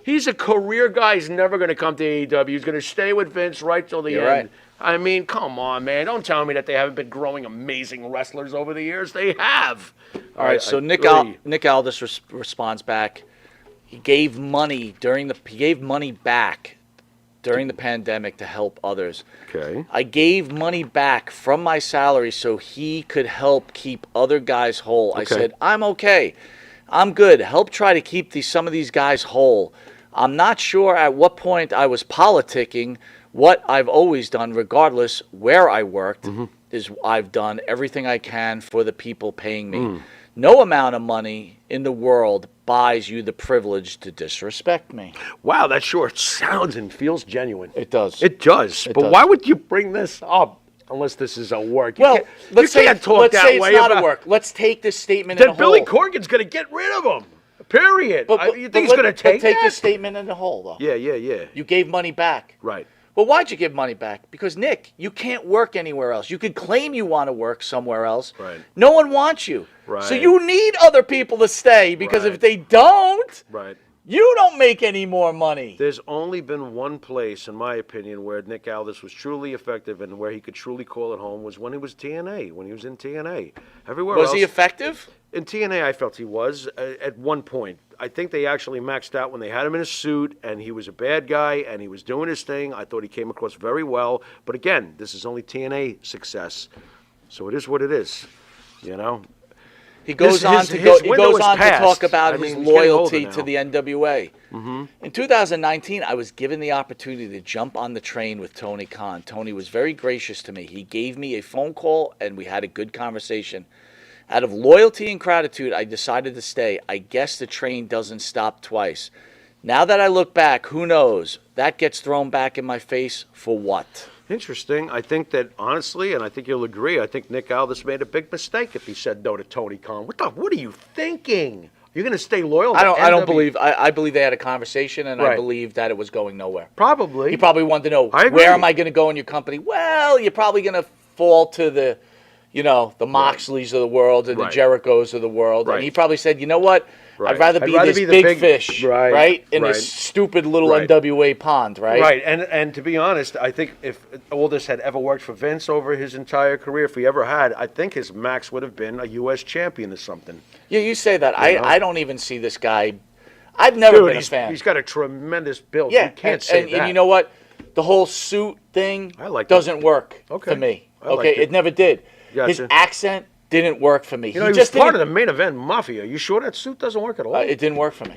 He's a career guy. He's never going to come to AEW. He's going to stay with Vince right till the end. Right. I mean, come on, man. Don't tell me that they haven't been growing amazing wrestlers over the years. They have. All right, so Nick Aldis responds back. He gave money back during the pandemic to help others. Okay. I gave money back from my salary so he could help keep other guys whole. I said, I'm okay. I'm good. Help try to keep some of these guys whole. I'm not sure at what point I was politicking. What I've always done, regardless where I worked, is I've done everything I can for the people paying me. No amount of money in the world buys you the privilege to disrespect me. Wow, that sure sounds and feels genuine. It does. It does. But does. why would you bring this up unless this is a work? Well, let's say, can't talk let's that say it's way not about a work. Let's take this statement Then in a Billy whole. Corgan's going to get rid of him. Period. You think he's let- going to take take that? this statement in a whole, though. Yeah. You gave money back. Right. Well, why'd you give money back? Because, Nick, you can't work anywhere else. You could claim you want to work somewhere else. Right. No one wants you. Right. So you need other people to stay, because Right. if they don't, Right. you don't make any more money. There's only been one place, in my opinion, where Nick Aldis was truly effective and where he could truly call it home was when he was TNA, when he was in TNA. Everywhere Was else, he effective? in TNA, I felt he was at one point. I think they actually maxed out when they had him in a suit, and he was a bad guy, and he was doing his thing. I thought he came across very well. But again, this is only TNA success, so it is what it is. You know. He goes on his to go. He window goes is on to past. talk about I his mean, he's getting loyalty older to now. the NWA. In 2019, I was given the opportunity to jump on the train with Tony Khan. Tony was very gracious to me. He gave me a phone call, and we had a good conversation. Out of loyalty and gratitude, I decided to stay. I guess the train doesn't stop twice. Now that I look back, who knows? That gets thrown back in my face for what? Interesting. I think that, honestly, and I think you'll agree, I think Nick Aldis made a big mistake if he said no to Tony Khan. What are you thinking? You're going to stay loyal to I don't NW? believe. I believe they had a conversation, and I Right. believe that it was going nowhere. Probably. He probably wanted to know, I agree. where am I going to go in your company? Well, you're probably going to fall to the, the Moxleys of the world and Right. the Jerichos of the world. Right. And he probably said, you know what? Right. I'd rather be this the big fish, Right. In Right. this stupid little Right. NWA pond, right? Right, and to be honest, I think if all this had ever worked for Vince over his entire career, if he ever had, I think his max would have been a U.S. champion or something. Yeah, you say that. You know? I don't even see this guy. I've never Dude, been a fan. he's got a tremendous build. Yeah, You can't and, say and, that. and you know what? The whole suit thing I like that. doesn't work Okay. for me. I liked Okay, it. it never did. His Gotcha. accent didn't work for me. You know, he was just part of didn't- the main event mafia. You sure that suit doesn't work at all? It didn't work for me.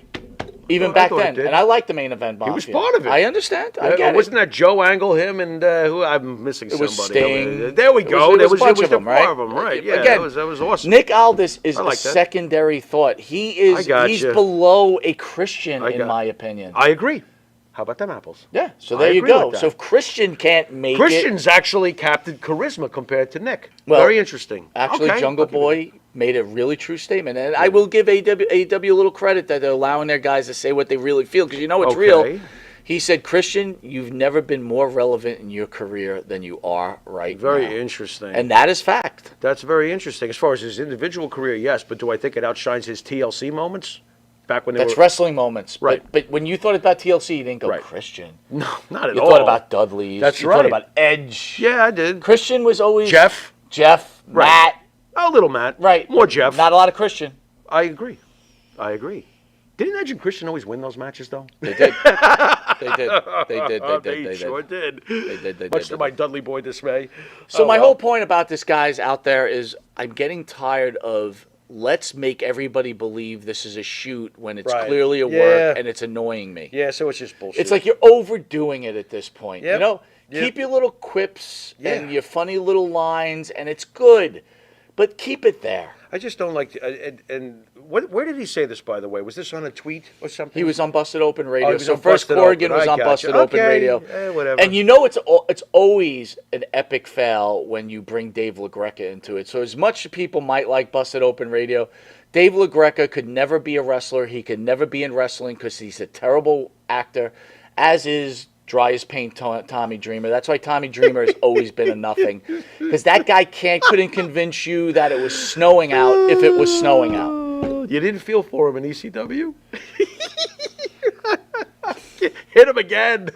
Even I back thought it then. did. And I liked the main event He was Mafia. part of it. I understand. I get Wasn't it. that Joe Angle, him, and who? I'm missing It was somebody. Sting. There we go. It There was a bunch the of them, four right? of them, right? Yeah, Again, that was awesome. Nick Aldis is I a like that. secondary thought. He's below a Christian, in my opinion. I agree. How about them apples? Yeah, so I there you agree go. with that. So if Christian can't make it, Christian's actually captain charisma compared to Nick. Well, Very interesting. actually, Okay, Jungle I'll give you Boy made a really true statement. And I will give AEW a little credit that they're allowing their guys to say what they really feel, because you know it's real. Okay. He said, Christian, you've never been more relevant in your career than you are right Very now. interesting. And that is fact. That's very interesting. As far as his individual career, yes, but do I think it outshines his TLC moments? Back when they That's were wrestling moments. Right. But when you thought about TLC, you didn't go Right. Christian. No, not at You all. thought about Dudley's. That's you right. thought about Edge. Yeah, I did. Christian was always Jeff. Right. Matt. A little Matt. Right. More Jeff. Not a lot of Christian. I agree. Didn't Edge and Christian always win those matches, though? They did. They did. They did. They sure did. They did. Much to my Dudley boy dismay. So Oh, my well. whole point about this, guys, out there is I'm getting tired of let's make everybody believe this is a shoot when it's Right. clearly a Yeah. work, and it's annoying me. Yeah, so it's just bullshit. It's like you're overdoing it at this point. Yep. You know, Yep. keep your little quips and Yeah. your funny little lines, and it's good, but keep it there. I just don't like. And where did he say this, by the way? Was this on a tweet or something? He was on Busted Open Radio. Oh, he was So on first Busted Corrigan Open. was I on gotcha. Busted Open Okay. Radio. Whatever. And you know it's always an epic fail when you bring Dave LaGreca into it. So as much as people might like Busted Open Radio, Dave LaGreca could never be a wrestler. He could never be in wrestling because he's a terrible actor, as is Dry as Paint Tommy Dreamer. That's why Tommy Dreamer has always been a nothing. Because that guy couldn't convince you that it was snowing out if it was snowing out. You didn't feel for him in ECW? Hit him again.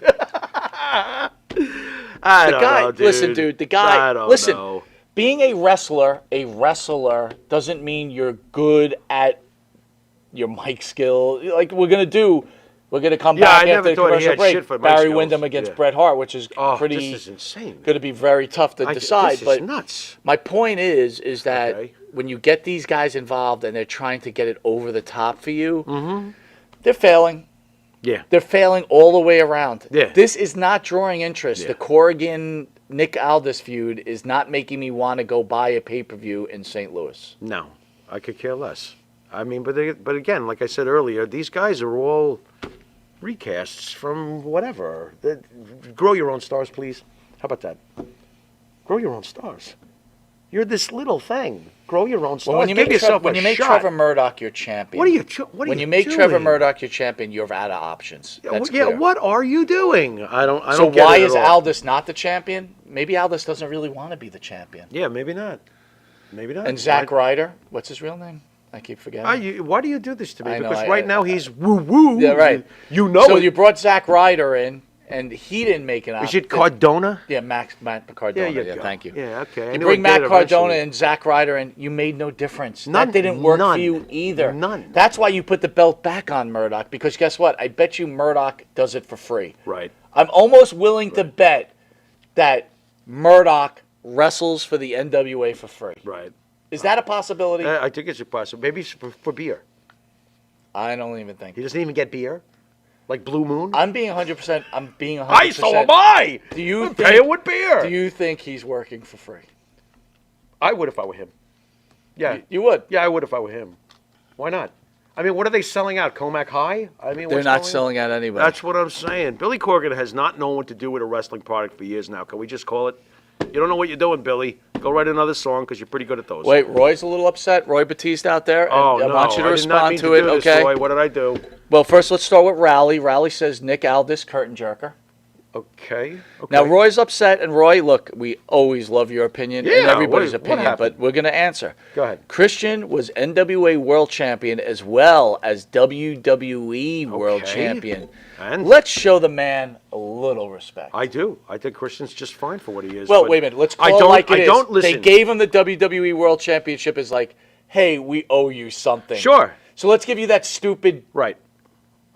I don't know, dude. Listen, dude, the guy, I don't listen, know. being a wrestler doesn't mean you're good at your mic skill. Like we're going to come Yeah, back I never after the thought he commercial had break. shit for mic Barry skills. Windham against Yeah. Bret Hart, which is Oh, pretty, this is insane. going to be very tough to decide. This is But nuts. my point is that Okay. when you get these guys involved and they're trying to get it over the top for you, they're failing. Yeah. They're failing all the way around. Yeah. This is not drawing interest. Yeah. The Corrigan Nick Aldis feud is not making me want to go buy a pay-per-view in St. Louis. No. I could care less. I mean, but again, like I said earlier, these guys are all recasts from whatever. Grow your own stars, please. How about that? Grow your own stars. You're this little thing. Grow your own stars. Well, when you Give make, yourself when a you make shot. Trevor Murdoch your champion, What are you when you make doing? Trevor Murdoch your champion, you're out of options. Yeah, That's yeah, clear. what are you doing? I don't So get why it at is all. Aldous not the champion? Maybe Aldous doesn't really want to be the champion. Yeah, maybe not. Maybe not. And Zack Ryder, what's his real name? I keep forgetting. Why do you do this to me? I know, Because right now he's woo-woo. Yeah, right. You know So it. you brought Zack Ryder in, and he didn't make an Is option. it Cardona? Yeah, Matt Cardona. you Yeah, go. thank you. Yeah, okay. I You knew bring I'd Matt get it Cardona eventually. and Zack Ryder, and you made no difference. None. That didn't work None. for you either. None. That's why you put the belt back on Murdoch, because guess what? I bet you Murdoch does it for free. Right. I'm almost willing to bet that Murdoch wrestles for the NWA for free. Right. Is that a possibility? I think it's a possibility. Maybe for beer. I don't even think. He doesn't even get beer? Like Blue Moon? I'm being 100%. I'm being 100%. So am I! Do you I'm think, paying with beer! Do you think he's working for free? I would if I were him. Yeah. You would. Yeah, I would if I were him. Why not? I mean, what are they selling out? Comac High? I mean, They're what's not going on? selling out anybody. That's what I'm saying. Billy Corgan has not known what to do with a wrestling product for years now. Can we just call it? You don't know what you're doing, Billy. Go write another song because you're pretty good at those. Wait, Roy's a little upset. Roy Batiste out there. And Oh, I no. want you to I did not respond mean to it, do this, okay? Roy. What did I do? Well, first let's start with Rally. Rally says Nick Aldis, curtain jerker. Okay. Now, Roy's upset, and Roy, look, we always love your opinion and Yeah, everybody's what opinion, happened? but we're going to answer. Go ahead. Christian was NWA World Champion as well as WWE World Okay. Champion. And Let's show the man a little respect. I do. I think Christian's just fine for what he is. Well, but wait a minute. Let's I call it don't- like it I is. don't listen. They gave him the WWE World Championship as like, hey, we owe you something. Sure. So let's give you that stupid Right.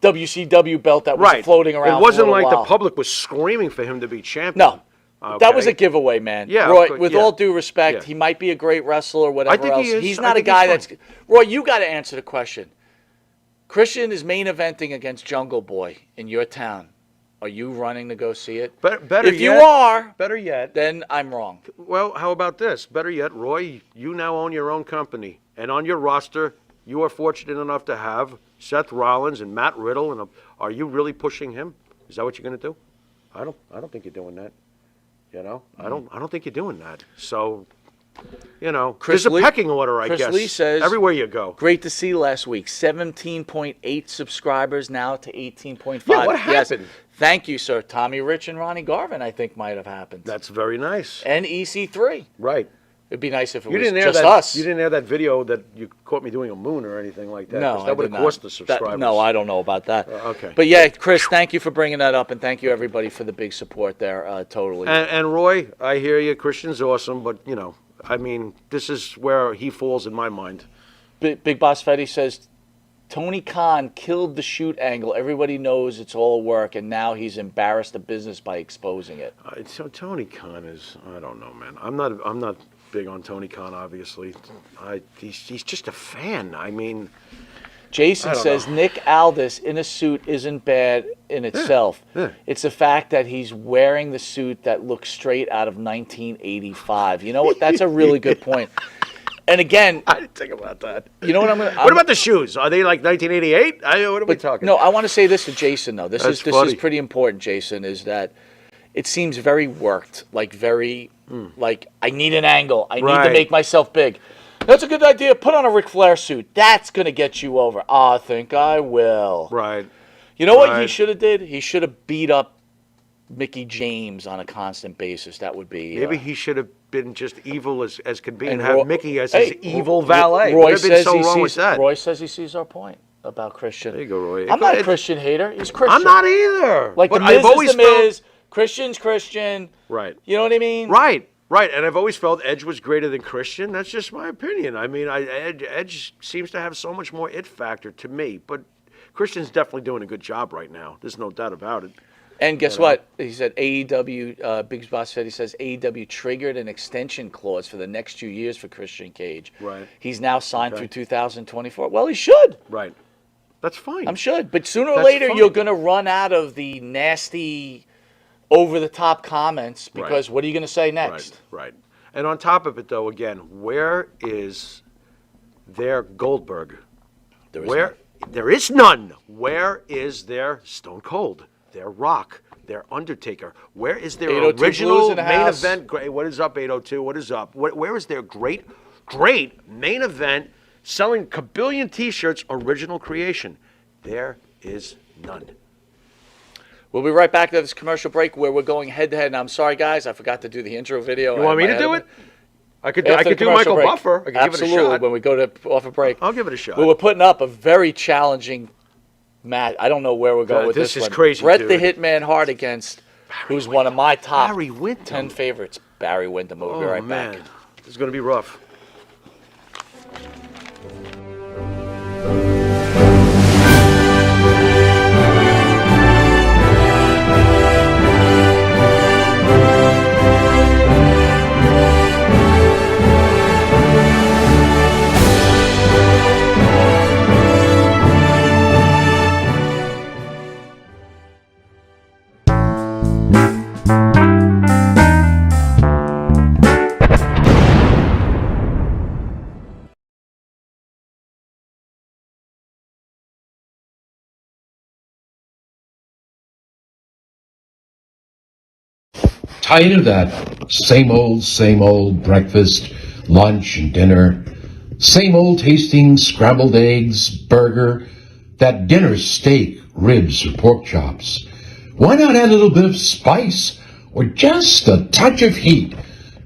WCW belt that was Right. floating around. It wasn't for a like little the while. public was screaming for him to be champion. No. That was a Okay. giveaway, man. Yeah, Roy, okay, with yeah. all due respect, Yeah. he might be a great wrestler or whatever think else. he is. He's I not a think he's guy fine. that's. Roy, you got to answer the question. Christian is main eventing against Jungle Boy in your town. Are you running to go see it? Better If you yet- are, Better yet. then I'm wrong. Well, how about this? Better yet, Roy, you now own your own company. And on your roster, you are fortunate enough to have Seth Rollins and Matt Riddle. And are you really pushing him? Is that what you're going to do? I don't think you're doing that. You know, I don't think you're doing that. So, you know, Chris there's a Lee- pecking order, I Chris guess. Lee says- everywhere you go. Great to see last week. 17.8 subscribers now to 18.5. Yeah, what Yes. happened? Thank you, sir. Tommy Rich and Ronnie Garvin, I think, might have happened. That's very nice. And EC3. Right. It'd be nice if it You was didn't air just that. us. You didn't air that video that you caught me doing a moon or anything like that. No, 'cause I that would did have not. cost the subscribers. No, I don't know about that. Okay. But yeah, Chris, thank you for bringing that up, and thank you everybody for the big support there. Totally. And Roy, I hear you. Christian's awesome, but you know, I mean, this is where he falls in my mind. Big Boss Fetty says Tony Khan killed the shoot angle. Everybody knows it's all work, and now he's embarrassed the business by exposing it. So Tony Khan is, I don't know, man. I'm not big on Tony Khan, obviously. He's just a fan. I mean, Jason I don't says know. Nick Aldis in a suit isn't bad in itself. yeah. It's the fact that he's wearing the suit that looks straight out of 1985. You know what? That's a really good point. And again, I didn't think about that. you know what I'm going to... What about the shoes? Are they like 1988? What are we talking? No, I want to say this to Jason, though. This That's is funny. pretty important, Jason, is that it seems very worked, like very, like, I need an angle. I need to Right. make myself big. That's a good idea. Put on a Ric Flair suit. That's going to get you over. I think I will. Right. You know what he Right. should have did? He should have beat up Mickey James on a constant basis. That would be... Maybe he should have been just evil as could be and and have Ro- Mickey as Hey, his evil valet. Roy What have been says so he wrong sees, with that? Roy says he sees our point about Christian. There you go, Roy. I'm not a It- Christian hater. He's Christian. I'm not either. Like, but the Miz I've always is the felt, Miz. Christian's Christian. Right. You know what I mean? Right. Right. And I've always felt Edge was greater than Christian. That's just my opinion. I mean, Edge seems to have so much more it factor to me. But Christian's definitely doing a good job right now. There's no doubt about it. And guess what? He said AEW, Big Boss said, he says AEW triggered an extension clause for the next 2 years for Christian Cage. Right. He's now signed Okay. through 2024. Well, he should. Right. That's fine. I'm should. But sooner or That's later, fine. you're going to run out of the nasty, over-the-top comments because Right. what are you going to say next? Right. Right. And on top of it, though, again, where is their Goldberg? There is Where there is none. Where is their Stone Cold? Their Rock? Their Undertaker? Where is their 802 Blues original in the main house. event? What is up, 802? What is up? Where is their great main event selling kabillion T-shirts original creation? There is none. We'll be right back to this commercial break where we're going head-to-head. And I'm sorry, guys, I forgot to do the intro video. You want me to do it? I could do Commercial Michael break. Buffer. I could Absolutely, give it a shot. when we go to off a break. I'll give it a shot. We were putting up a very challenging match. I don't know where we're going with this is one. crazy, Bret dude. the Hitman Hart against who's one of my top Barry Windham. 10 favorites. Barry Windham. We'll be right man. back. This is going to be rough. Tired of that same old breakfast, lunch, and dinner? Same old tasting scrambled eggs, burger, that dinner steak, ribs, or pork chops? Why not add a little bit of spice or just a touch of heat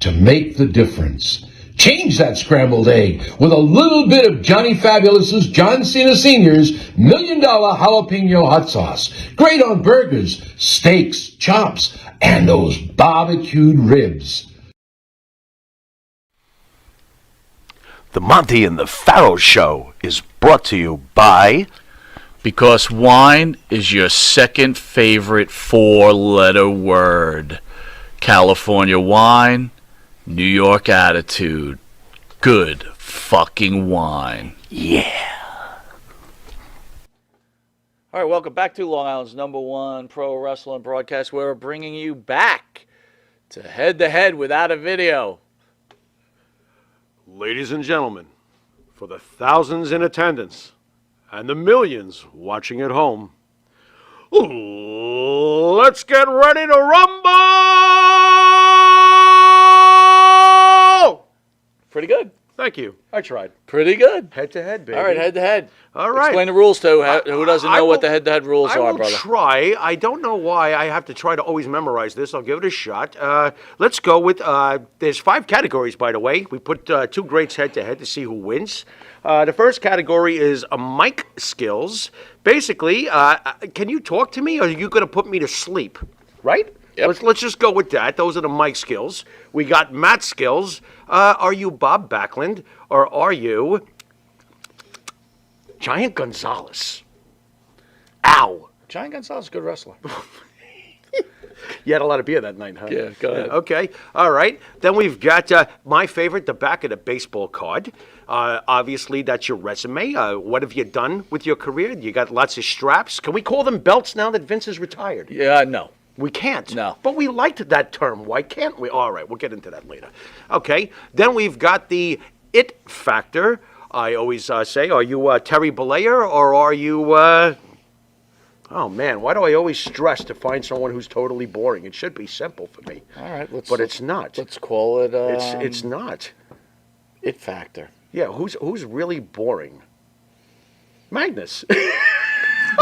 to make the difference? Change that scrambled egg with a little bit of Johnny Fabulous's John Cena Sr.'s $1 Million Jalapeno Hot Sauce. Great on burgers, steaks, chops, and those barbecued ribs. The Monte and the Pharaoh Show is brought to you by... Because wine is your second favorite four-letter word. California wine, New York attitude. Good fucking wine. Yeah. All right, welcome back to Long Island's #1 pro wrestling broadcast. We're bringing you back to head-to-head without a video. Ladies and gentlemen, for the thousands in attendance and the millions watching at home, let's get ready to rumble! Pretty good. Thank you. I tried. Pretty good. Head to head, baby. All right, head-to-head. All right. Explain the rules to who doesn't know what the head-to-head rules I are, will brother. try. I don't know why I have to try to always memorize this. I'll give it a shot. Let's go with, there's 5 categories, by the way. We put 2 greats head-to-head to see who wins. The first category is mic skills. Basically, can you talk to me, or are you going to put me to sleep? Right? Yep. Let's just go with that. Those are the mic skills. We got Matt skills. Are you Bob Backlund, or are you Giant Gonzalez? Ow. Giant Gonzalez is a good wrestler. You had a lot of beer that night, huh? Yeah, go ahead. Okay, all right. Then we've got my favorite, the back of the baseball card. Obviously, that's your resume. What have you done with your career? You got lots of straps. Can we call them belts now that Vince is retired? Yeah, no. We can't. No. But we liked that term. Why can't we? All right, we'll get into that later. Okay, then we've got the it factor. I always say, are you Terry Bollea, or are you... Oh, man, why do I always stress to find someone who's totally boring? It should be simple for me. All right, But it's not. Let's call it. It's not. it factor. Yeah, who's really boring? Magnus.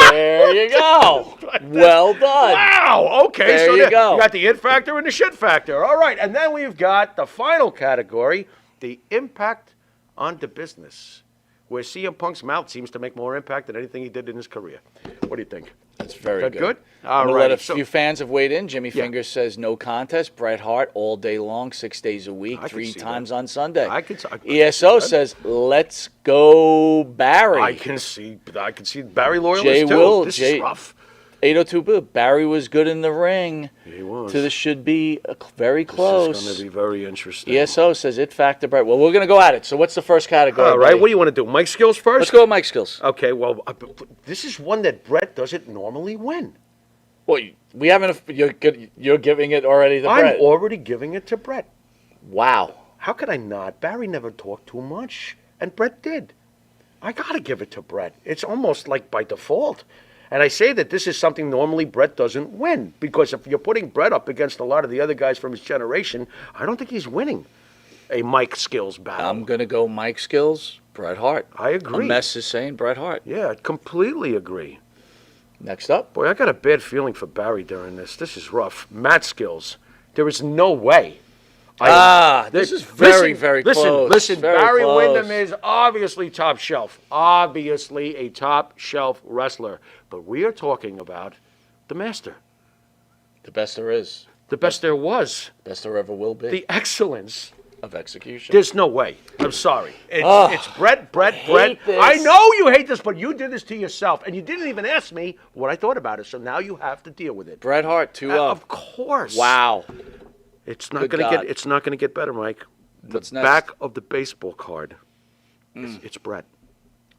There you go. Well done. Wow. Okay. There So you go. You got the it factor and the shit factor. All right. And then we've got the final category, the impact on the business, where CM Punk's mouth seems to make more impact than anything he did in his career. What do you think? That's very That good. good? I'm All gonna right. let a few fans have weighed in. Jimmy Yeah. Fingers says no contest. Bret Hart all day long, 6 days a week, I can 3 see times that. on Sunday. I could see ESO that. says let's go Barry. I can see Barry loyalists Jay too. Will, This Jay- is rough. 802 Boo. Barry was good in the ring. He was. To the should be very close. This is going to be very interesting. ESO says it factor Bret. Well, we're going to go at it. So what's the first category? All right. buddy? What do you want to do? Mic skills first? Let's go with Mike Skills. Okay. Well, this is one that Brett doesn't normally win. Well, we haven't. You're giving it already to I'm Brett. already giving it to Brett. Wow. How could I not? Barry never talked too much. And Brett did. I got to give it to Brett. It's almost like by default. And I say that this is something normally Brett doesn't win. Because if you're putting Brett up against a lot of the other guys from his generation, I don't think he's winning a Mike Skills battle. I'm going to go Mike Skills, Bret Hart. I agree. A mess is saying Bret Hart. Yeah, I completely agree. Next up. Boy, I got a bad feeling for Barry during this. This is rough. Matt Skills. There is no way. This is very close. Listen, Very Barry close. Windham is obviously top shelf. Obviously a top shelf wrestler. But we are talking about the master. The best there is. The best there was. Best there ever will be. The excellence. Of execution. There's no way. I'm sorry. It's Brett. This. I know you hate this, but you did this to yourself. And you didn't even ask me what I thought about it. So now you have to deal with it. Bret Hart, 2-0. Of course. Wow. It's not going to get better, Mike. What's The next? back of the baseball card. It's Brett.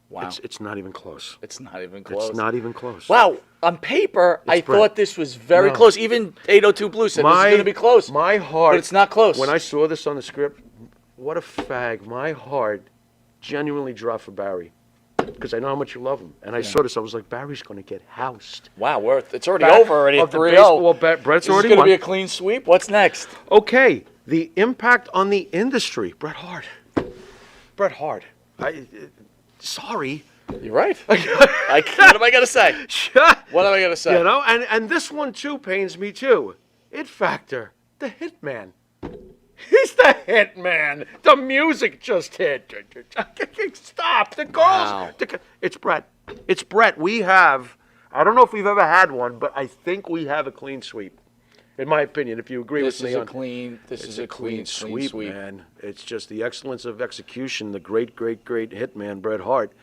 Wow. It's not even close. It's not even close. It's not even close. Wow. On paper, I Brett. thought this was very No. close. Even 802 Blue said this is going to be close. My heart. But it's not close. When I saw this on the script, what a fag. My heart genuinely dropped for Barry. Because I know how much you love him. And I saw this, I was like, Barry's going to get housed. Wow, it's already Back over already of at the 3-0. baseball bat, Brett's This is already going to won. be a clean sweep. What's next? Okay, the impact on the industry. Bret Hart. Bret Hart. Sorry. You're right. What am I going to say? What am I going to say? You know, and this one too pains me too. It Factor, the Hitman. He's the Hitman. The music just hit. Stop. The girls. Wow. It's Brett. It's Brett. We have, I don't know if we've ever had one, but I think we have a clean sweep. In my opinion, if you agree This with is me. a clean. This is a clean sweep, man. It's just the excellence of execution. The great, great, great Hitman, Bret Hart,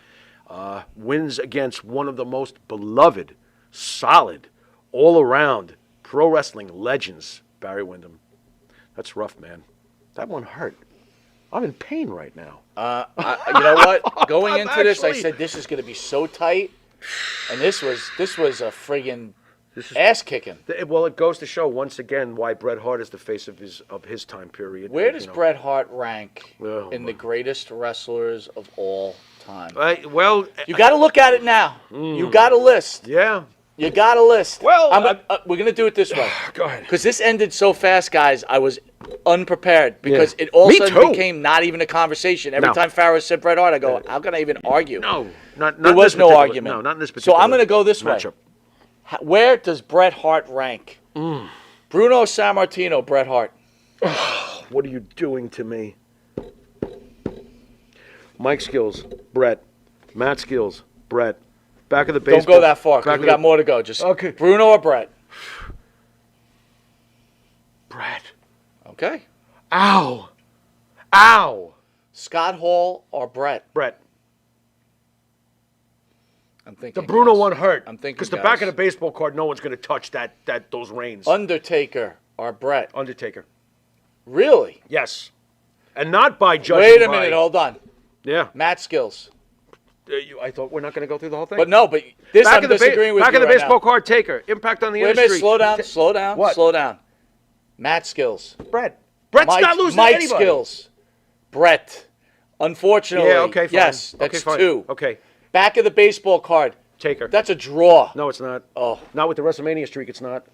wins against one of the most beloved, solid, all-around pro wrestling legends, Barry Windham. That's rough, man. That one hurt. I'm in pain right now. You know what? Going I'm into this, I actually- said this is going to be so tight, and this was a friggin' ass kicking. Well, it goes to show once again why Bret Hart is the face of his time period. Where does Bret Hart rank Oh, in the greatest wrestlers of all time? Well, You got to look at it now. You got a list. yeah. You got a list. Well, we're going to do it this way. Go ahead. Because this ended so fast, guys, I was unprepared because it all of Me a sudden too. became not even a conversation. Every No. time Pharaoh said Bret Hart, I go, how can I even argue? No, not There in was this no particular- argument. No, not in this So particular I'm going to go this way. matchup. Where does Bret Hart rank? Bruno Sammartino, Bret Hart. What are you doing to me? Mike Skills, Brett. Matt Skills, Brett. Back of the baseball. Don't go that far because back we of got the- more to go. Just Okay. Bruno or Bret? Brett. Okay. Ow. Ow. Scott Hall or Bret? Brett. I'm thinking. The Bruno guys. one hurt. I'm thinking Because the guys. back of the baseball card, no one's going to touch those reins. Undertaker or Bret? Undertaker. Really? Yes. And not by judging Wait a by- minute. Hold on. Yeah. Matt Skills. I thought we're not going to go through the whole thing. But no, but this I'm disagreeing with back you of the right baseball now. card, Taker. Impact on the Wait a industry. minute. Slow down. Slow down. What? Slow down. Matt Skills. Brett. Brett's Mike, not losing Mike to anybody. Skills. Brett. Unfortunately. Yeah, okay, fine. Yes, that's okay, fine. 2. Okay. Back of the baseball card. Taker. That's a draw. No, it's not. Oh. Not with the WrestleMania streak, it's not.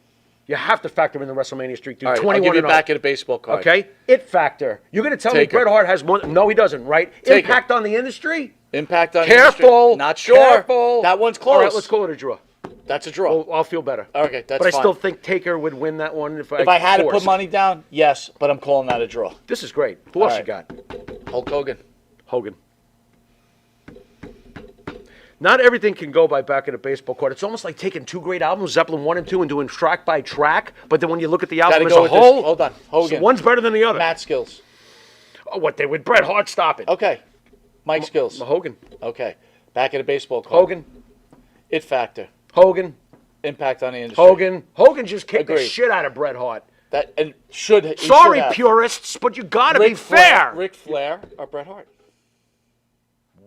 You have to factor in the WrestleMania streak, dude. All right, 21 I'll give you and oh. back of the baseball card. Okay? It factor. You're going to tell Taker. me Bret Hart has one? No, he doesn't, right? Taker. Impact on the industry? Impact on Careful. the industry. Not sure. Careful. That one's close. All right, let's call it a draw. That's a draw. I'll feel better. Okay, that's But I fine. still think Taker would win that one if If I had to forced. put money down, yes, but I'm calling that a draw. This is great. Who else All you got? Hulk Hogan. Hogan. Not everything can go by back of the baseball card. It's almost like taking two great albums, Zeppelin 1 and 2, and doing track by track. But then when you look at the Gotta album as go a with this. whole, Hold on. Hogan. so one's better than the other. Matt Skills. Oh, what, they would Bret Hart stop it. Okay. Mike Skills. Hogan. Okay. Back of the baseball card. Hogan. It Factor. Hogan. Impact on the industry. Hogan. Hogan just kicked the Agreed. shit out of Bret Hart. That and should he Sorry, should have. purists, but you gotta be fair. Ric Flair or Bret Hart.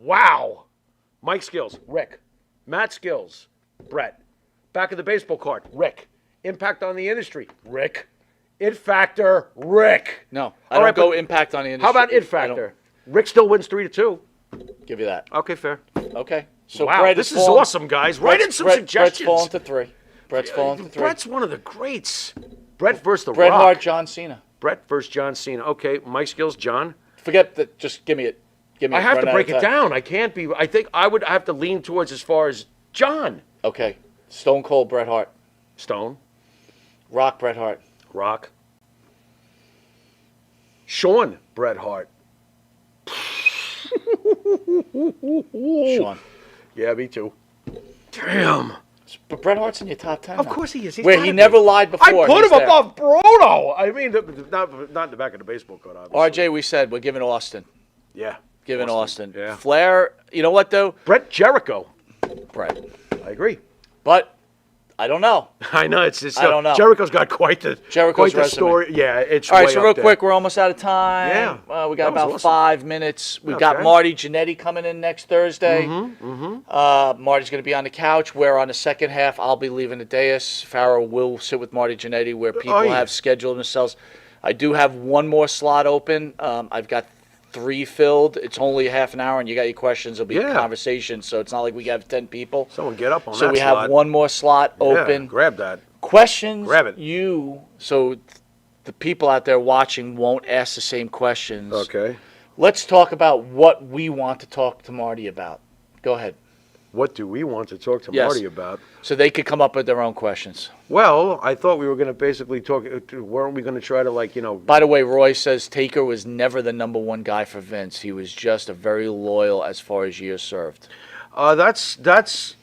Wow. Mike Skills, Rick. Matt Skills, Brett. Back of the baseball card, Rick. Impact on the industry, Rick. It Factor, Rick. No, I All don't right, go but impact on the industry. How about It I don't- Factor? Rick still wins 3-2. Give you that. Okay, fair. Okay. So Wow, Brett this is falling- awesome, guys. Write in some Brett's suggestions. falling to 3. Brett's falling to 3. Brett's one of the greats. Brett versus the Bret Rock. Hart, John Cena. Brett versus John Cena. Okay, Mike Skills, John. Forget that. Just give me it. Give me. I have run to out break of it time. down. I can't be. I think I would have to lean towards as far as John. Okay. Stone Cold Bret Hart. Stone. Rock Bret Hart. Rock. Sean Bret Hart. Sean. Yeah, me too. Damn. But Bret Hart's in your top 10. Of now. course he is. He's Where gotta he be. never lied before. I put He's him there. above Bruno. I mean, not in the back of the baseball card, obviously. RJ, we said we're giving Austin. Yeah. Giving Austin. Yeah. Flair, you know what, though? Brett Jericho. Brett. I agree. But I don't know. I know it's. I don't know. Jericho's got quite the Jericho's resume. story. Yeah, it's. All right, way so up real there. quick, we're almost out of time. Yeah. We That got was about awesome. 5 minutes. We got Okay. Marty Jannetty coming in next Thursday. Marty's going to be on the couch, where on the second half, I'll be leaving the dais. Pharaoh will sit with Marty Jannetty, where people yeah. have scheduled themselves. I do have one more slot open. I've got 3 filled. It's only half an hour, and you got your questions. It'll be a Yeah. conversation, so it's not like we have 10 people. Someone get up on So that we slot. have one more slot Yeah, open. grab that. Questions Grab it. so the people out there watching won't ask the same questions. Okay. Let's talk about what we want to talk to Marty about. Go ahead. What do we want to talk to Yes. Marty about? So they could come up with their own questions. Well, I thought we were going to basically talk. Weren't we going to try to By the way, Roy says Taker was never the number one guy for Vince. He was just a very loyal as far as years served. That's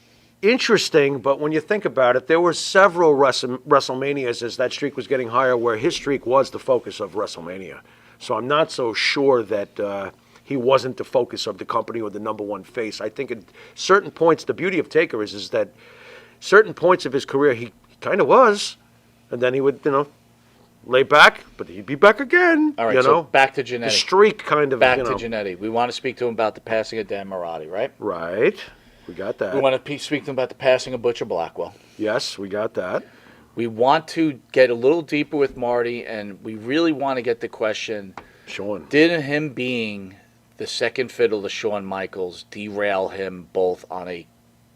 interesting, but when you think about it, there were several WrestleManias as that streak was getting higher where his streak was the focus of WrestleMania. So I'm not so sure that he wasn't the focus of the company or the number one face. I think at certain points, the beauty of Taker is that certain points of his career he kind of was, and then he would, lay back, but he'd be back again. All right, so back to Jannetty. The streak kind of, Back to Jannetty. We want to speak to him about the passing of Dan Marotti, right? Right. We got that. We want to speak to him about the passing of Butcher Blackwell. Yes, we got that. We want to get a little deeper with Marty, and we really want to get the question, Sean. did him being the second fiddle to Shawn Michaels derail him both on a...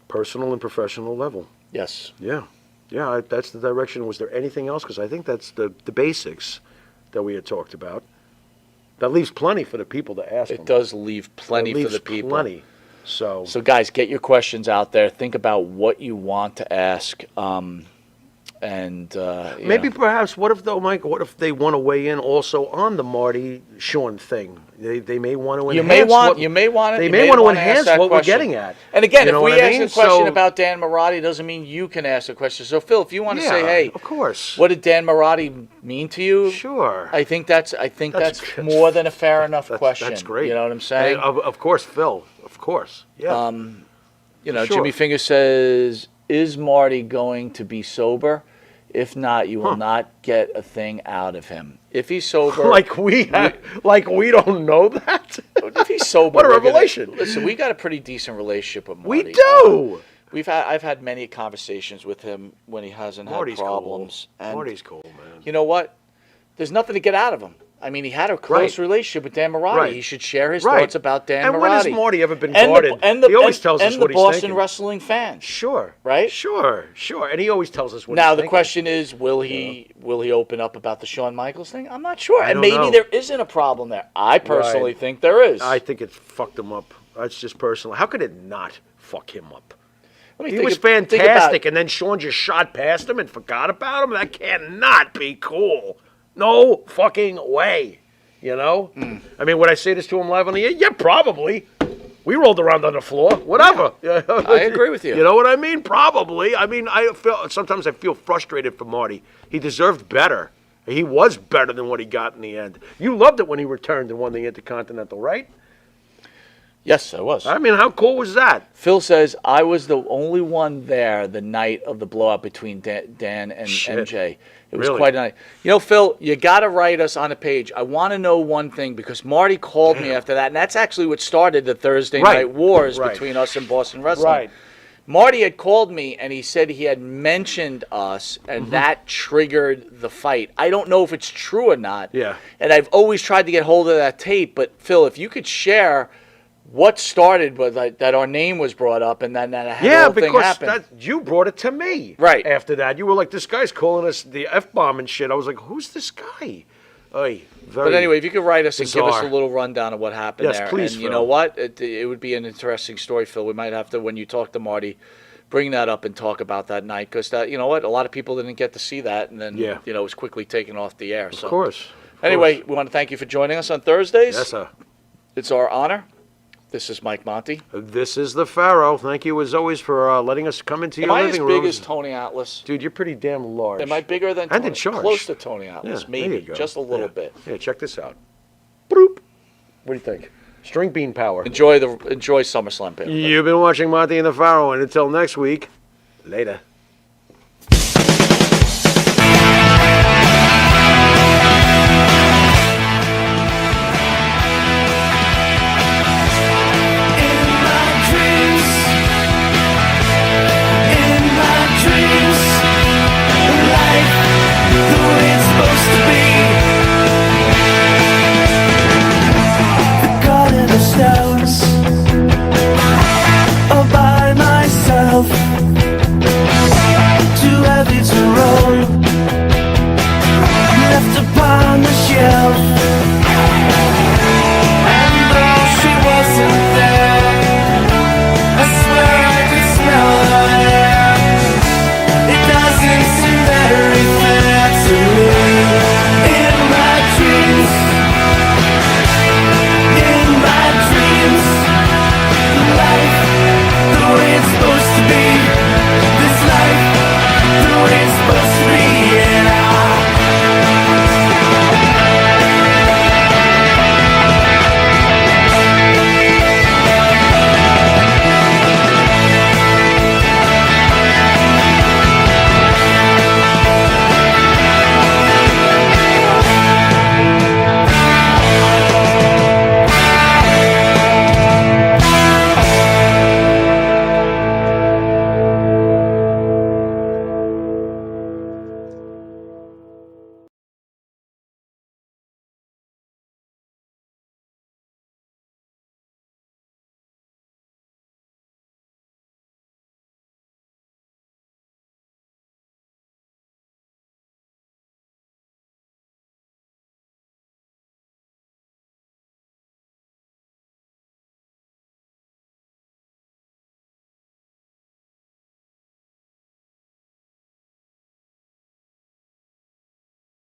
Personal and professional level. Yes. Yeah. Yeah, that's the direction. Was there anything else? Because I think that's the basics that we had talked about. That leaves plenty for the people to ask It them. does leave plenty It for leaves the people. plenty. So guys, get your questions out there. Think about what you want to ask. maybe perhaps, what if though, Mike? What if they want to weigh in also on the Marty Sean thing? They may want to enhance. You may want They may want to enhance what we're question. getting at. And again, You if know we what I ask mean? a question So- about Dan Marotti, doesn't mean you can ask a question. So Phil, if you want to say, Yeah, hey, of course. what did Dan Marotti mean to you? Sure. I think that's more than a fair enough question. That's great. You know what I'm saying? Of course, Phil. Of course. Yeah. Sure. Jimmy Finger says, is Marty going to be sober? If not, you will not get a thing out of him. If he's sober, like we don't know that. if he's sober, What a we're gonna- revelation. listen, we got a pretty decent relationship with Marty. We do. I've had many conversations with him when he hasn't Marty's had problems. cool. And Marty's cool, man. you know what? There's nothing to get out of him. I mean, he had a close Right. relationship with Dan Marotti. Right. He should share his Right. thoughts about Dan And Marotti. when has Marty ever been And guarded? He always tells us and what the he's Boston thinking. wrestling fans. Sure. Right? Sure. And he always tells us what Now he's the thinking. question is, will he open up about the Shawn Michaels thing? I'm not sure, and don't maybe know. there isn't a problem there. I personally think there is. I think it fucked him up. That's just personal. How could it not fuck him up? Let me He think was think about fantastic, it. and then Sean just shot past him and forgot about him. That cannot be cool. No fucking way. You know? I mean, would I say this to him live on the air? Yeah, probably. We rolled around on the floor. Whatever. I agree with you. You know what I mean? Probably. I mean, sometimes I feel frustrated for Marty. He deserved better. He was better than what he got in the end. You loved it when he returned and won the Intercontinental, right? Yes, I was. I mean, how cool was that? Phil says, I was the only one there the night of the blowout between Dan and Shit. MJ. It was Really? quite a night. You know, Phil, you got to write us on a page. I want to know one thing, because Marty called me after that, and that's actually what started the Thursday Right. night wars Right. between us and Boston Wrestling. Right. Marty had called me, and he said he had mentioned us, and that triggered the fight. I don't know if it's true or not. Yeah. And I've always tried to get hold of that tape, but Phil, if you could share what started was that our name was brought up, and then that Yeah, whole thing because happened. you brought it to me. Right. After that, you were like, "This guy's calling us the F-bomb and shit." I was like, "Who's this guy?" Very But anyway, if you could write us and give us a bizarre. little rundown of what happened Yes, there. please, And you Phil. know what? It would be an interesting story, Phil. We might have to, when you talk to Marty, bring that up and talk about that night. Because, you know what? A lot of people didn't get to see that. And then, Yeah. it was quickly taken off the air. Of course. Anyway, we want to thank you for joining us on Thursdays. Yes, sir. It's our honor. This is Mike Monte. This is the Pharaoh. Thank you as always for letting us come into Am your I as living big room. as Tony Atlas? Dude, you're pretty damn large. Am I bigger than And Tony? in charge. Close to Tony Atlas, Yeah, maybe. there you go. Just a little Yeah. bit. Yeah, check this out. Broop. What do you think? String bean power. Enjoy SummerSlam, Pam. You've been watching Monte and the Pharaoh, and until next week, later.